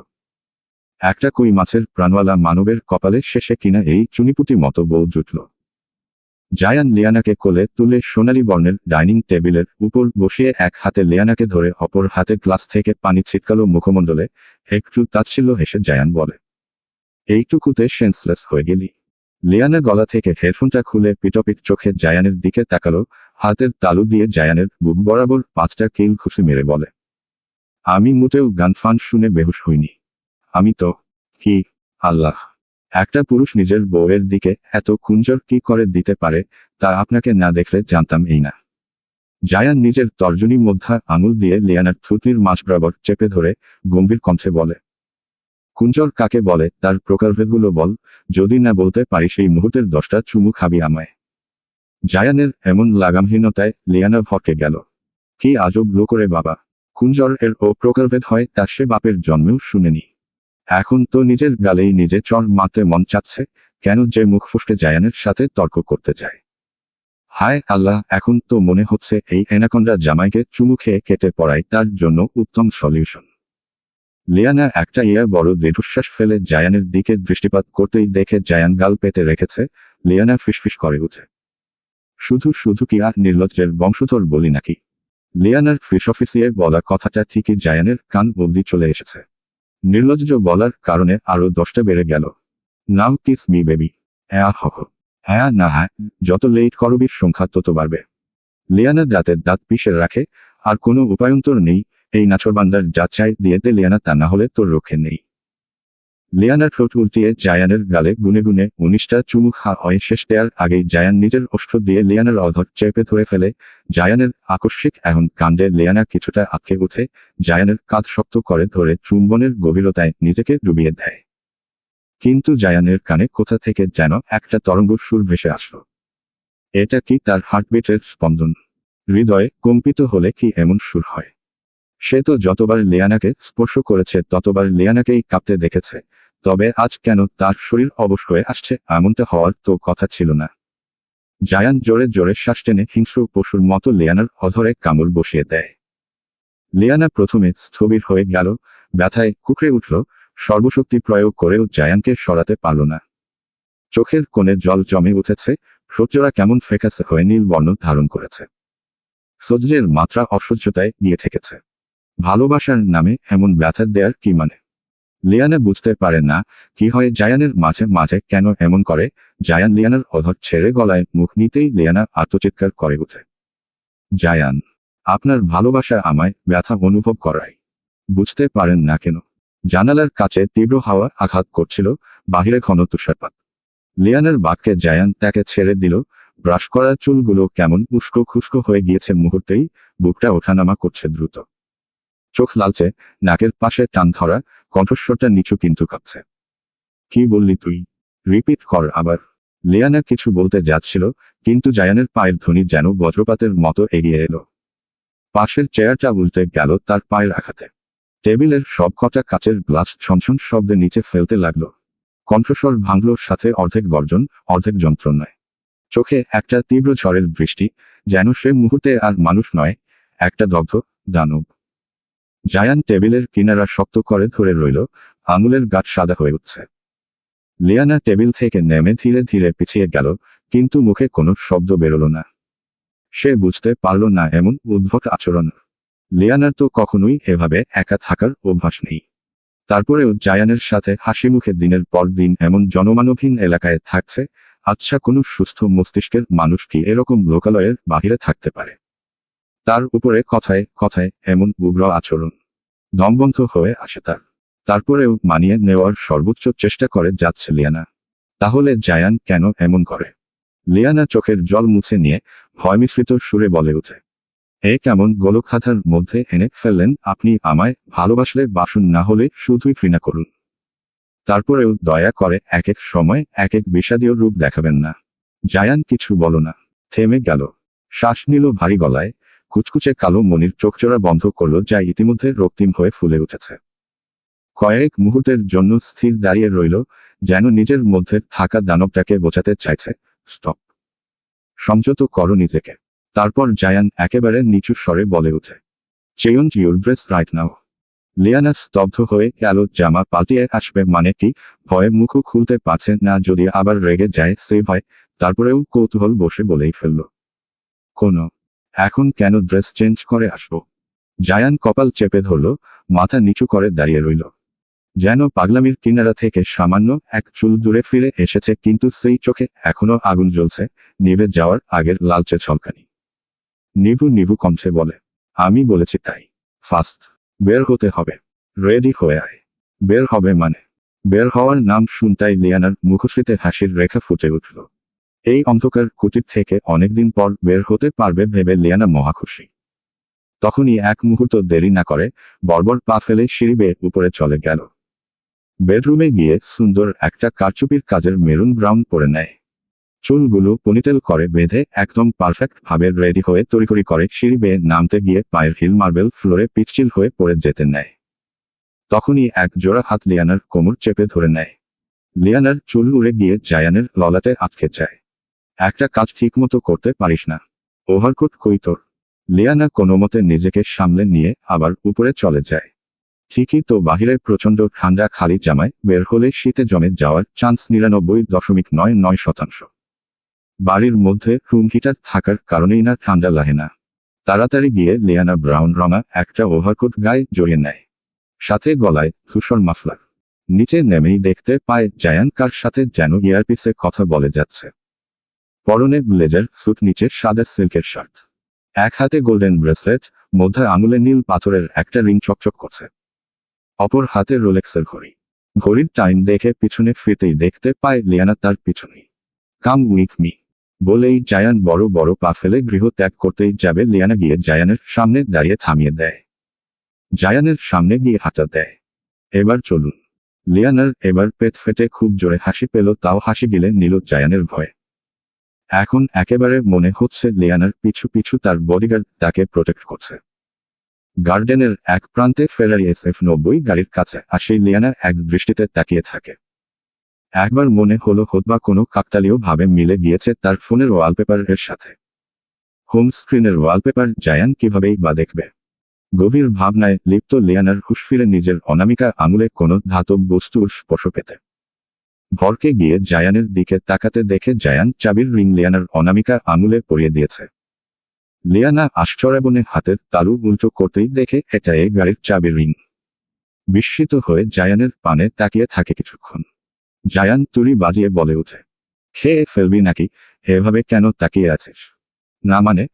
একটা কই মাছের প্রাণওয়ালা মানবের কপালে শেষে কিনা এই চুনিপুটি মতো বউ জুটল। জায়ান লিয়ানাকে কোলে তুলে সোনালী বর্ণের ডাইনিং টেবিলের উপর বসিয়ে এক হাতে লিয়ানাকে ধরে অপর হাতে গ্লাস থেকে পানি ছিটকালো মুখমণ্ডলে। একটু তাচ্ছিল্য হেসে জায়ান বলে, এইটুকুতে সেন্সলেস হয়ে গেলি? লিয়ানা গলা থেকে হেডফোনটা খুলে পিটপিট চোখে জায়ানের দিকে তাকালো, হাতের তালু দিয়ে জায়ানের বুক বরাবর 5টা কিল খুশি মেরে বলে, আমি মোটেও গান ফান শুনে বেহুশ হইনি। আমি তো কি, আল্লাহ, একটা পুরুষ নিজের বউয়ের দিকে এত কুঞ্জর কি করে দিতে পারে তা আপনাকে না দেখলে জানতাম এই না। জায়ান নিজের তর্জনী মধ্যা আঙুল দিয়ে লিয়ানার থুতনির মাঝ বরাবর চেপে ধরে গম্ভীর কণ্ঠে বলে, কুঞ্জর কাকে বলে তার প্রকারভেদগুলো বল, যদি না বলতে পারি সেই মুহূর্তের 10টা চুমু খাবি আমায়। জায়ানের এমন লাগামহীনতায় লিয়ানা ভটকে গেল। কি আজব লোক রে বাবা! কুঞ্জর এর ও প্রকারভেদ হয় তা সে বাপের জন্মেও শুনেনি। এখন তো নিজের গালেই নিজে চর মারতে মন চাচ্ছে, কেন যে মুখ ফুসকে জায়ানের সাথে তর্ক করতে চায়। হায় আল্লাহ, এখন তো মনে হচ্ছে এই অ্যানাকন্ডা জামাইকে চুমু খেয়ে কেটে পড়াই তার জন্য উত্তম সলিউশন। লিয়ানা একটা বড় দীর্ঘশ্বাস ফেলে জায়ানের দিকে দৃষ্টিপাত করতেই দেখে জায়ান গাল পেতে রেখেছে। লিয়ানা ফিসফিস করে উঠে, শুধু শুধু কি আর নির্লজ্জের বংশধর বলি নাকি? লিয়ানার ফিসফিসিয়ে বলা কথাটা ঠিকই জায়ানের কান অবধি চলে এসেছে। নির্লজ্জ বলার কারণে আরো 10টা বেড়ে গেল। নাও কিস মি বেবি। হ্যাঁ হহ। হ্যাঁ না হ্যাঁ, যত লেট করবির সংখ্যা তত বাড়বে। লিয়ানা দাঁতের দাঁত পিষে রাখে, আর কোনো উপায়ন্তর নেই, এই নাছরবান্দার যা চাই দিয়েতে লিয়ানা, তা না হলে তোর রক্ষে নেই। লিয়ানার ঠোঁট উল্টিয়ে জায়ানের গালে গুনে গুনে 19টা চুমু হয় শেষ দেওয়ার আগেই জায়ান নিজের ওষ্ঠ দিয়ে লিয়ানার অধর চেপে ধরে ফেলে। জায়ানের আকস্মিক এখন কাণ্ডে লিয়ানা কিছুটা আটকে উঠে, জায়ানের কাঁধ শক্ত করে ধরে চুম্বনের গভীরতায় নিজেকে ডুবিয়ে দেয়। কিন্তু জায়ানের কানে কোথা থেকে যেন একটা তরঙ্গ সুর ভেসে আসলো। এটা কি তার হার্টবিটের স্পন্দন? হৃদয়ে কম্পিত হলে কি এমন সুর হয়? সে তো যতবার লিয়ানাকে স্পর্শ করেছে ততবার লিয়ানাকেই কাঁপতে দেখেছে, তবে আজ কেন তার শরীর অবশ হয়ে আসছে? এমনটা হওয়ার তো কথা ছিল না। জায়ান জোরে জোরে শ্বাস টেনে হিংস্র পশুর মতো লিয়ানার অধরে কামড় বসিয়ে দেয়। লিয়ানা প্রথমে স্থবির হয়ে গেল, ব্যথায় কুকড়ে উঠল, সর্বশক্তি প্রয়োগ করেও জায়ানকে সরাতে পারল না। চোখের কোণে জল জমে উঠেছে, ঠোঁটজোড়া কেমন ফ্যাকাসে হয়ে নীল বর্ণ ধারণ করেছে। সহ্যের মাত্রা অসহ্যতায় গিয়ে ঠেকেছে। ভালোবাসার নামে এমন ব্যথা দেয়ার কি মানে? লিয়ানা বুঝতে পারে না কি হয় জায়ানের মাঝে মাঝে কেন এমন করে। জায়ান লিয়ানার অধর ছেড়ে গলায় মুখ নিতেই লিয়ানা আত্মচিৎকার করে উঠে, জায়ান, আপনার ভালোবাসা আমায় ব্যথা অনুভব করায়। বুঝতে পারেন না কেন? জানালার কাছে তীব্র হাওয়া আঘাত করছিল, বাহিরে ঘন তুষারপাত। লিয়ানার বাক্যে জায়ান তাকে ছেড়ে দিল। ব্রাশ করা চুলগুলো কেমন উস্কো খুস্কো হয়ে গিয়েছে মুহূর্তেই, বুকটা ওঠানামা করছে দ্রুত। চোখ লালচে, নাকের পাশে টান ধরা, কণ্ঠস্বরটা নিচু কিন্তু কাঁপছে। কি বললি তুই? রিপিট কর আবার। লিয়ানা কিছু বলতে যাচ্ছিল, কিন্তু জায়ানের পায়ের ধ্বনি যেন বজ্রপাতের মতো এগিয়ে এলো। পাশের চেয়ারটা উল্টে গেল তার পায়ের আঘাতে। টেবিলের সব কটা কাচের গ্লাস ছনছন শব্দে নিচে ফেলতে লাগলো। কণ্ঠস্বর ভাঙল, সাথে অর্ধেক গর্জন, অর্ধেক যন্ত্রণায়। চোখে একটা তীব্র ঝড়ের দৃষ্টি, যেন সে মুহূর্তে আর মানুষ নয়, একটা দগ্ধ দানব। জায়ান টেবিলের কিনারা শক্ত করে ধরে রইল, আঙুলের গাঁট সাদা হয়ে উঠছে। লিয়ানা টেবিল থেকে নেমে ধীরে ধীরে পিছিয়ে গেল, কিন্তু মুখে কোনো শব্দ বেরোল না। সে বুঝতে পারল না এমন উদ্ভট আচরণ। লিয়ানার তো কখনোই এভাবে একা থাকার অভ্যাস নেই। তারপরেও জায়ানের সাথে হাসি মুখে দিনের পর দিন এমন জনমানবহীন এলাকায় থাকছে। আচ্ছা, কোনো সুস্থ মস্তিষ্কের মানুষ কি এরকম লোকালয়ের বাহিরে থাকতে পারে? তার উপরে কথায় কথায় এমন উগ্র আচরণ। দমবন্ধ হয়ে আসে তার। তারপরেও মানিয়ে নেওয়ার সর্বোচ্চ চেষ্টা করে যাচ্ছে লিয়ানা। তাহলে জায়ান কেন এমন করে? লিয়ানা চোখের জল মুছে নিয়ে ভয়মিশ্রিত সুরে বলে ওঠে, এ কেমন গোলকধাঁধার মধ্যে এনে ফেললেন আপনি আমায়? ভালোবাসলে বাসুন, না হলে শুধুই ঘৃণা করুন। তারপরেও দয়া করে এক এক সময় এক এক বিষাদীয় রূপ দেখাবেন না। জায়ান কিছু বলো না, থেমে গেল। শ্বাস নিল ভারী গলায়। কুচকুচে কালো মনির চোখচোরা বন্ধ করল, যা ইতিমধ্যে রক্তিম হয়ে ফুলে উঠেছে। কয়েক মুহূর্তের জন্য স্থির দাঁড়িয়ে রইল, যেন নিজের মধ্যে থাকা দানবটাকে বোঝাতে চাইছে, স্টপ, সংযত করো নিজেকে। তারপর জায়ান একেবারে নিচু স্বরে বলে ওঠে, change your dress right now. Liana স্তব্ধ হয়ে গেল। জামা পাল্টিয়ে আসবে মানে কি? ভয়ে মুখও খুলতে পারছে না, যদি আবার রেগে যায় সে ভয়। তারপরেও কৌতূহল বসে বলেই ফেলল, কোনো, এখন কেন ড্রেস চেঞ্জ করে আসবো? জায়ান কপাল চেপে ধরল, মাথা নিচু করে দাঁড়িয়ে রইল, যেন পাগলামির কিনারা থেকে সামান্য এক চুল দূরে ফিরে এসেছে, কিন্তু সেই চোখে এখনো আগুন জ্বলছে, নিভে যাওয়ার আগের লালচে ঝলকানি। নিভু নিভু কণ্ঠে বলে, আমি বলেছি তাই। ফাস্ট, বের হতে হবে। রেডি হয়ে আয়। বের হবে মানে? বের হওয়ার নাম শুনতাই লিয়ানার মুখশ্রীতে হাসির রেখা ফুটে উঠল। এই অন্ধকার কুটির থেকে অনেকদিন পর বের হতে পারবে ভেবে লিয়ানা মহাখুশি। তখনই এক মুহূর্ত দেরি না করে বর্বর পা ফেলে সিঁড়ি বেয়ে উপরে চলে গেল। বেডরুমে গিয়ে সুন্দর একটা কারচুপির কাজের মেরুন ব্রাউন পরে নেয়। চুলগুলো পনিটেল করে বেঁধে একদম পারফেক্ট ভাবে রেডি হয়ে তড়িঘড়ি করে সিঁড়ি বেয়ে নামতে গিয়ে পায়ের হিল মার্বেল ফ্লোরে পিচ্ছিল হয়ে পড়ে যেতে নেয়। তখনই এক জোড়া হাত লিয়ানার কোমর চেপে ধরে নেয়। লিয়ানার চুল উড়ে গিয়ে জায়ানের ললাটে আটকে যায়। একটা কাজ ঠিকমতো করতে পারিস না? ওভারকোট কই তোর? লিয়ানা কোনোমতে নিজেকে সামলে নিয়ে আবার উপরে চলে যায়। ঠিকই তো, বাহিরে প্রচণ্ড ঠান্ডা, খালি জামায় বের হলে শীতে জমে যাওয়ার চান্স 99.99%। বাড়ির মধ্যে রুম হিটার থাকার কারণেই না ঠান্ডা লাগে না। তাড়াতাড়ি গিয়ে লিয়ানা ব্রাউন রঙা একটা ওভারকোট গায়ে জড়িয়ে নেয়, সাথে গলায় ধূসর মাফলার। নিচে নেমেই দেখতে পায় জায়ান কার সাথে যেন ইয়ারপিসে কথা বলে যাচ্ছে। পরনে ব্লেজার স্যুট, নিচে সাদা সিল্কের শার্ট, এক হাতে গোল্ডেন ব্রেসলেট, মধ্যে আঙুলে নীল পাথরের একটা রিং চকচক করছে, অপর হাতে রোলেক্সের ঘড়ি। ঘড়ির টাইম দেখে পিছনে ফিরতেই দেখতে পায় লিয়ানা তার পিছনেই। কাম উইথ মি বলেই জায়ান বড় বড় পা ফেলে গৃহ ত্যাগ করতেই যাবে। লিয়ানা গিয়ে জায়ানের সামনে দাঁড়িয়ে থামিয়ে দেয়। জায়ানের সামনে গিয়ে হাঁটা দেয়। এবার চলুন। লিয়ানার এবার পেট ফেটে খুব জোরে হাসি পেল, তাও হাসি গিলে নিল জায়ানের ভয়ে। এখন একেবারে মনে হচ্ছে লিয়ানার পিছু পিছু তার বডিগার্ড তাকে প্রোটেক্ট করছে। গার্ডেনের এক প্রান্তে ফেরারি SF-90 গাড়ির কাছে আসেই লিয়ানা এক দৃষ্টিতে তাকিয়ে থাকে। একবার মনে হলো হতবা কোনো কাকতালীয় ভাবে মিলে গিয়েছে তার ফোনের ওয়ালপেপার এর সাথে। হোম স্ক্রিনের ওয়ালপেপার জায়ান কিভাবেই বা দেখবে? গভীর ভাবনায় লিপ্ত লিয়ানার হুঁশ ফিরে নিজের অনামিকা আঙুলে কোনো ধাতব বস্তুর স্পর্শ পেতে। ভরকে গিয়ে জায়ানের দিকে তাকাতে দেখে জায়ান চাবির রিং লিয়ানার অনামিকা আঙুলে পরিয়ে দিয়েছে। লিয়ানা আশ্চর্যাবনে হাতের তালু উল্টো করতেই দেখে এটাই গাড়ির চাবির রিং। বিস্মিত হয়ে জায়ানের পানে তাকিয়ে থাকে কিছুক্ষণ। জায়ান তুড়ি বাজিয়ে বলে ওঠে, খেয়ে ফেলবি নাকি? এভাবে কেন তাকিয়ে আছিস? না মানে,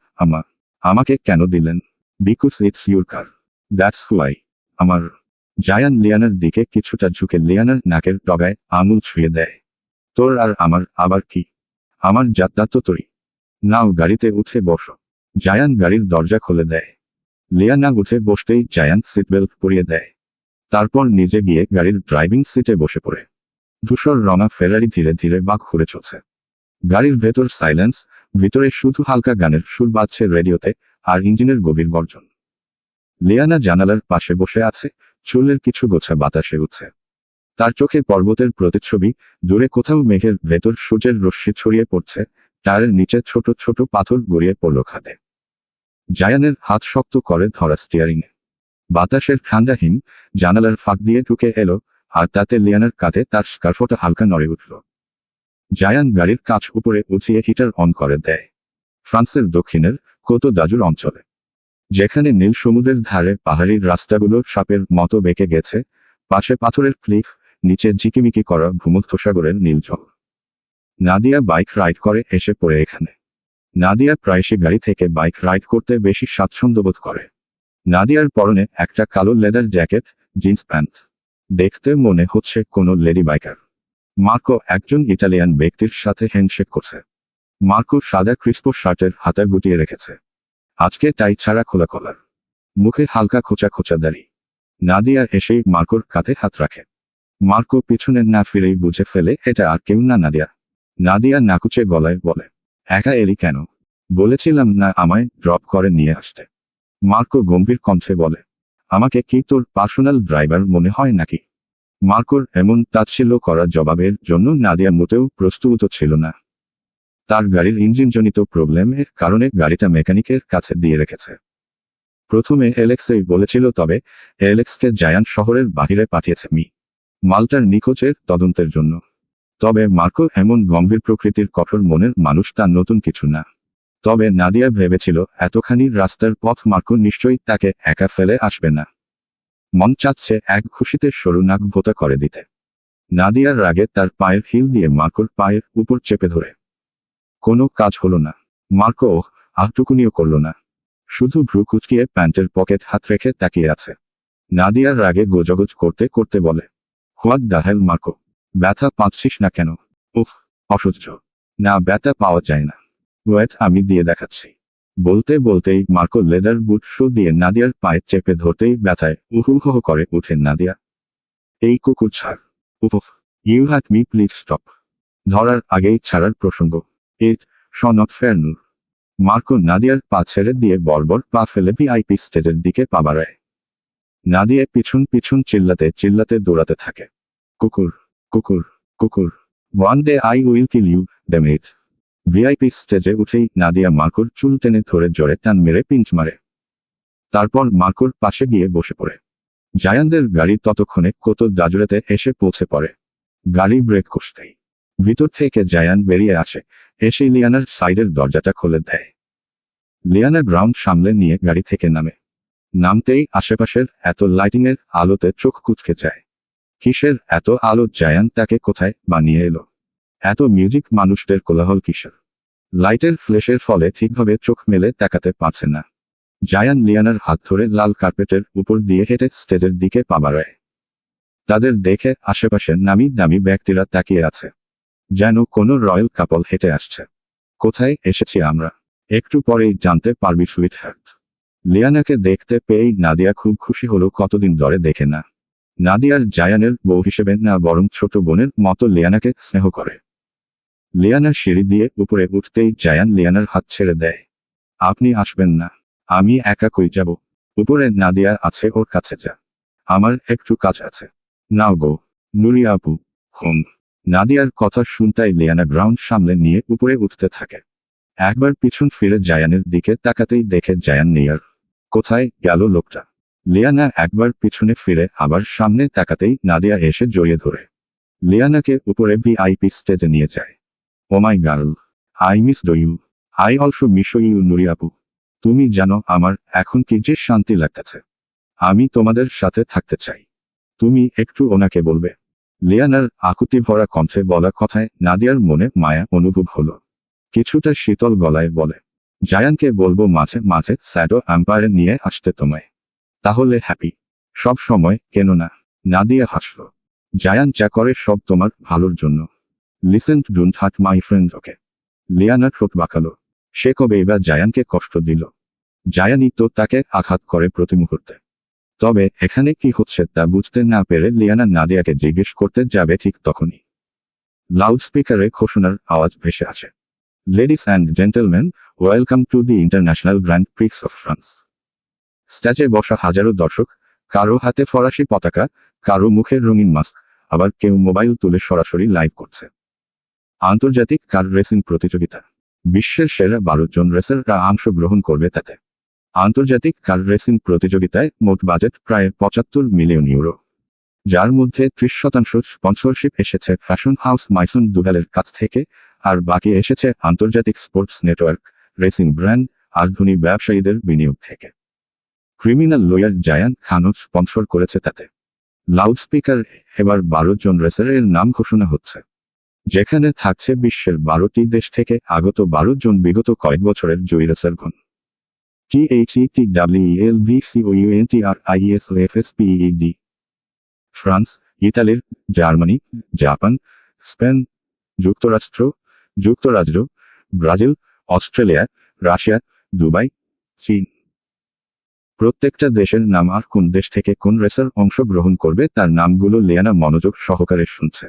আমাকে কেন দিলেন? Because it's your car, that's who I. আমার। জায়ান লিয়ানার দিকে কিছুটা ঝুঁকে লিয়ানার নাকের ডগায় আঙুল ছুঁয়ে দেয়। তোর আর আমার আবার কি? আমার যাত্রা তো তোরই। নাও গাড়িতে উঠে বসো। জায়ান গাড়ির দরজা খুলে দেয়। লিয়ানা উঠে বসতেই জায়ান সিটবেল্ট পরিয়ে দেয়। তারপর নিজে গিয়ে গাড়ির ড্রাইভিং সিটে বসে পড়ে। ধূসর রঙা ফেরারি ধীরে ধীরে বাঁক ঘুরে চলছে। গাড়ির ভেতর সাইলেন্স, ভিতরে শুধু হালকা গানের সুর বাজছে রেডিওতে, আর ইঞ্জিনের গভীর গর্জন। লিয়ানা জানালার পাশে বসে আছে, চুলের কিছু গোছা বাতাসে উঠছে। তার চোখে পর্বতের প্রতিচ্ছবি, দূরে কোথাও মেঘের ভেতর সূর্যের রশ্মি ছড়িয়ে পড়ছে, টায়ারের নিচে ছোট ছোট পাথর গড়িয়ে পড়ল খাদে। জায়ানের হাত শক্ত করে ধরা স্টিয়ারিংয়ে। বাতাসের ঠান্ডা হিম জানালার ফাঁক দিয়ে ঢুকে এলো, আর তাতে লিয়ানার কাঁধে তার স্কার্ফটা হালকা নড়ে উঠল। জায়ান গাড়ির কাঁচ উপরে উঠিয়ে হিটার অন করে দেয়। ফ্রান্সের দক্ষিণের কোতো দাজুর অঞ্চলে, যেখানে নীল সমুদ্রের ধারে পাহাড়ি রাস্তাগুলো সাপের মতো বেঁকে গেছে, পাশে পাথরের ক্লিফ, নিচে ঝিকিমিকি করা ভূমধ্যসাগরের নীল জল। নাদিয়া বাইক রাইড করে এসে পড়ে এখানে। নাদিয়া প্রায়শই গাড়ি থেকে বাইক রাইড করতে বেশি স্বাচ্ছন্দ্যবোধ করে। নাদিয়ার পরনে একটা কালো লেদার জ্যাকেট, জিন্স প্যান্ট। দেখতে মনে হচ্ছে কোনো লেডি বাইকার। মার্কো একজন ইটালিয়ান ব্যক্তির সাথে হ্যান্ডশেক করছে। মার্কো সাদা ক্রিস্পো শার্টের হাতা গুটিয়ে রেখেছে। আজকে টাই ছাড়া খোলা কলার, মুখে হালকা খোঁচা খোঁচা দাড়ি। নাদিয়া এসেই মার্কোর কাঁধে হাত রাখে। মার্কো পিছনে না ফিরেই বুঝে ফেলে এটা আর কেউ না নাদিয়া। নাদিয়া নাকুচে গলায় বলে, একা এলি কেন? বলেছিলাম না আমায় ড্রপ করে নিয়ে আসতে। মার্কো গম্ভীর কণ্ঠে বলে, আমাকে কি তোর পার্সোনাল ড্রাইভার মনে হয় নাকি? মার্কোর এমন তাচ্ছিল্য করা জবাবের জন্য নাদিয়া মোটেও প্রস্তুত ছিল না। তার গাড়ির ইঞ্জিনজনিত প্রবলেমের কারণে গাড়িটা মেকানিকের কাছে দিয়ে রেখেছে। প্রথমে এলেক্সই বলেছিল, তবে এলেক্সকে জায়ান শহরের বাহিরে পাঠিয়েছে মাল্টার নিখোঁজের তদন্তের জন্য। তবে মার্কো এমন গম্ভীর প্রকৃতির কঠোর মনের মানুষ, তা নতুন কিছু না। তবে নাদিয়া ভেবেছিল এতখানি রাস্তার পথ মার্কো নিশ্চয়ই তাকে একা ফেলে আসবে না। মন চাচ্ছে এক খুশিতে সরু নাক ভোতা করে দিতে। নাদিয়ার রাগে তার পায়ের হিল দিয়ে মার্কোর পায়ের উপর চেপে ধরে। কোনো কাজ হলো না। মার্কো আহটুকুনিও করল না, শুধু ভ্রু কুচকিয়ে প্যান্টের পকেট হাত রেখে তাকিয়ে আছে। নাদিয়ার রাগে গোজগোজ করতে করতে বলে, হোয়াট দ্য হেল মার্কো, ব্যথা পাচ্ছিস না কেন? উফ, অসহ্য। না, ব্যথা পাওয়া যায় না। ওয়েট, আমি দিয়ে দেখাচ্ছি। বলতে বলতেই মার্কো লেদার বুট শু দিয়ে নাদিয়ার পায়ে চেপে ধরতেই ব্যথায় উহুহ করে উঠে নাদিয়া। এই কুকুর ছাড়। উফ, you hurt me, please stop. ধরার আগেই ছাড়ার প্রসঙ্গ। It not fair Noor. Marco নাদিয়ার পা ছেড়ে দিয়ে বর্বর পা ফেলে ভিআইপি স্টেজের দিকে পা বাড়ায়। নাদিয়া পিছন পিছন চিল্লাতে চিল্লাতে দৌড়াতে থাকে। কুকুর, কুকুর, কুকুর। One day I will kill you, damn it. VIP স্টেজে উঠেই নাদিয়া মার্কোর চুল টেনে ধরে জোরে টান মেরে পিঞ্চ মারে। তারপর মার্কোর পাশে গিয়ে বসে পড়ে। জায়ানদের গাড়ি ততক্ষণে কোতো দাজুরেতে এসে পৌঁছে পড়ে। গাড়ি ব্রেক কষতেই ভিতর থেকে জায়ান বেরিয়ে আসে, এসে লিয়ানার সাইডের দরজাটা খুলে দেয়। লিয়ানা গ্রাউন্ড সামলে নিয়ে গাড়ি থেকে নামে। নামতেই আশেপাশের এত লাইটিংয়ের আলোতে চোখ কুঁচকে যায়। কিসের এত আলো? জায়ান তাকে কোথায় বানিয়ে এলো? এত মিউজিক, মানুষদের কোলাহল কিসের? লাইটের ফ্ল্যাশের ফলে ঠিকভাবে চোখ মেলে তাকাতে পারছে না। জায়ান লিয়ানার হাত ধরে লাল কার্পেটের উপর দিয়ে হেঁটে স্টেজের দিকে পা বাড়ায়। তাদের দেখে আশেপাশের নামি দামি ব্যক্তিরা তাকিয়ে আছে, যেন কোনো রয়্যাল কাপল হেঁটে আসছে। কোথায় এসেছি আমরা? একটু পরেই জানতে পারবি সুইট হার্ট। লিয়ানাকে দেখতে পেয়েই নাদিয়া খুব খুশি হলো, কতদিন ধরে দেখে না। নাদিয়ার জায়ানের বউ হিসেবে না, বরং ছোট বোনের মতো লিয়ানাকে স্নেহ করে। লিয়ানা সিঁড়ি দিয়ে উপরে উঠতেই জায়ান লিয়ানার হাত ছেড়ে দেয়। আপনি আসবেন না? আমি একা কই যাব? উপরে নাদিয়া আছে, ওর কাছে যা। আমার একটু কাজ আছে। নাও গো, নুরি আপু। হুম। নাদিয়ার কথা শুনতাই লিয়ানা গ্রাউন্ড সামলে নিয়ে উপরে উঠতে থাকে। একবার পিছন ফিরে জায়ানের দিকে তাকাতেই দেখে জায়ান নেই। আর কোথায় গেল লোকটা? লিয়ানা একবার পিছনে ফিরে আবার সামনে তাকাতেই নাদিয়া এসে জড়িয়ে ধরে লিয়ানাকে উপরে ভিআইপি স্টেজে নিয়ে যায়। Oh my girl, I miss you. I also miss you Nuri আপু। তুমি জানো আমার এখন কি যে শান্তি লাগতেছে। আমি তোমাদের সাথে থাকতে চাই। তুমি একটু ওনাকে বলবে? লিয়ানার আকুতি ভরা কণ্ঠে বলা কথায় নাদিয়ার মনে মায়া অনুভব হলো। কিছুটা শীতল গলায় বলে, জায়ানকে বলবো মাঝে মাঝে স্যাডো এম্পায়ারে নিয়ে আসতে তোমায়। তাহলে হ্যাপি সব সময়, কেন না? নাদিয়া হাসল। জায়ান যা করে সব তোমার ভালোর জন্য। Listen, don't heart my friend, okay? Liana ঠোঁট বাঁকালো। সে কবে এবার জায়ানকে কষ্ট দিল? জায়ানই তো তাকে আঘাত করে প্রতি মুহূর্তে। তবে এখানে কি হচ্ছে তা বুঝতে না পেরে লিয়ানা নাদিয়াকে জিজ্ঞেস করতে যাবে, ঠিক তখনই লাউডস্পিকারে ঘোষণার আওয়াজ ভেসে আসে। Ladies and gentleman, welcome to the international grand prix of France. স্ট্যাচে বসা হাজারো দর্শক, কারো হাতে ফরাসি পতাকা, কারো মুখে রঙিন মাস্ক, আবার কেউ মোবাইল তুলে সরাসরি লাইভ করছে। আন্তর্জাতিক কার রেসিং প্রতিযোগিতা। বিশ্বের সেরা 12 জন রেসাররা অংশগ্রহণ করবে তাতে। আন্তর্জাতিক কার রেসিং প্রতিযোগিতায় মোট বাজেট প্রায় ৭৫ মিলিয়ন ইউরো, যার মধ্যে ৩০% স্পন্সরশিপ এসেছে ফ্যাশন হাউস মাইসন দুগালের কাছ থেকে, আর বাকি এসেছে আন্তর্জাতিক স্পোর্টস নেটওয়ার্ক, রেসিং ব্র্যান্ড আর ধনী ব্যবসায়ীদের বিনিয়োগ থেকে। ক্রিমিনাল লয়ার জায়ান খানও স্পন্সর করেছে তাতে। লাউডস্পিকার এবার ১২ জন রেসারের নাম ঘোষণা হচ্ছে, যেখানে থাকছে বিশ্বের ১২টি দেশ থেকে আগত ১২ জন বিগত কয়েক বছরের জয়ী রেসারগণ। THETWLVCOUNTRIESOFSPED ফ্রান্স, ইতালির, জার্মানি, জাপান, স্পেন, যুক্তরাজ্য, ব্রাজিল, অস্ট্রেলিয়া, রাশিয়া, দুবাই, চীন। প্রত্যেকটা দেশের নাম আর কোন দেশ থেকে কোন রেসার অংশগ্রহণ করবে তার নামগুলো লিয়ানা মনোযোগ সহকারে শুনছে।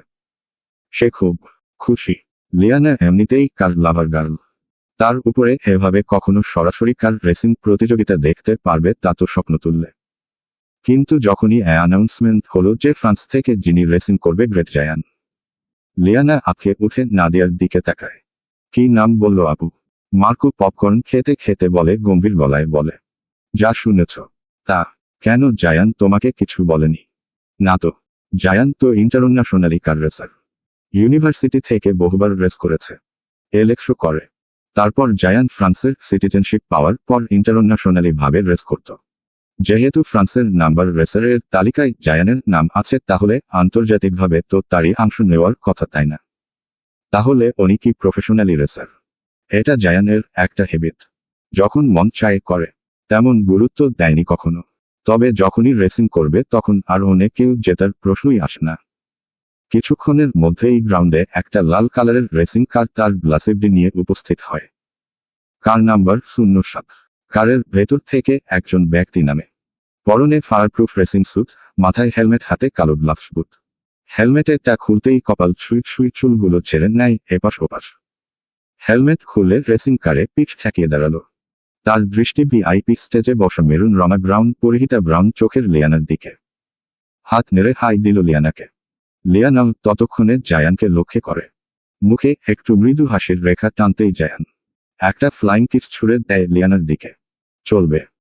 সে খুব খুশি। লিয়ানা এমনিতেই কার লাভার গার্ল। তার উপরে এভাবে কখনো সরাসরি কার রেসিং প্রতিযোগিতা দেখতে পারবে তা তো স্বপ্ন তুললে। কিন্তু যখনই অ্যানাউন্সমেন্ট হলো যে ফ্রান্স থেকে যিনি রেসিং করবে গ্রেট জায়ান, লিয়ানা আঁতকে উঠে নাদিয়ার দিকে তাকায়। কি নাম বলল আপু? মার্কো পপকর্ন খেতে খেতে বলে, গম্ভীর গলায় বলে, যা শুনেছ তা। কেন, জায়ান তোমাকে কিছু বলেনি? না তো, জায়ান তো ইন্টারন্যাশনালি কার রেসার। ইউনিভার্সিটি থেকে বহুবার রেস করেছে, এলেক্সও করে। তারপর জায়ান ফ্রান্সের সিটিজেনশিপ পাওয়ার পর ইন্টারন্যাশনালি ভাবে রেস করত। যেহেতু ফ্রান্সের নাম্বার রেসারের তালিকায় জায়ানের নাম আছে, তাহলে আন্তর্জাতিকভাবে তো তারই অংশ নেওয়ার কথা, তাই না? তাহলে উনি কি প্রফেশনালি রেসার? এটা জায়ানের একটা হ্যাবিট, যখন মন চায় করে, তেমন গুরুত্ব দেয়নি কখনো। তবে যখনই রেসিং করবে তখন আর অনেকেও জেতার প্রশ্নই আসে না। কিছুক্ষণের মধ্যেই গ্রাউন্ডে একটা লাল কালারের রেসিং কার তার গ্লাসেবডি নিয়ে উপস্থিত হয়। কার নাম্বার 07। কারের ভেতর থেকে একজন ব্যক্তি নামে। পরনে ফায়ারপ্রুফ রেসিং স্যুট, মাথায় হেলমেট, হাতে কালো গ্লাভস বুট। হেলমেটেরটা খুলতেই কপাল ছুঁই চুলগুলো ছেড়ে নেয় এপাশ ওপাশ। হেলমেট খুলে রেসিং কারে পিঠ ঠেকিয়ে দাঁড়ালো। তার দৃষ্টি ভিআইপি স্টেজে বসা মেরুন রঙা ব্রাউন পরিহিতা ব্রাউন চোখের লিয়ানার দিকে। হাত নেড়ে হাই দিল লিয়ানাকে। লিয়ানাও ততক্ষণে জায়ানকে লক্ষ্য করে। মুখে একটু মৃদু হাসির রেখা টানতেই জায়ান একটা ফ্লাইং কিস ছুড়ে দেয় লিয়ানার দিকে। চলবে।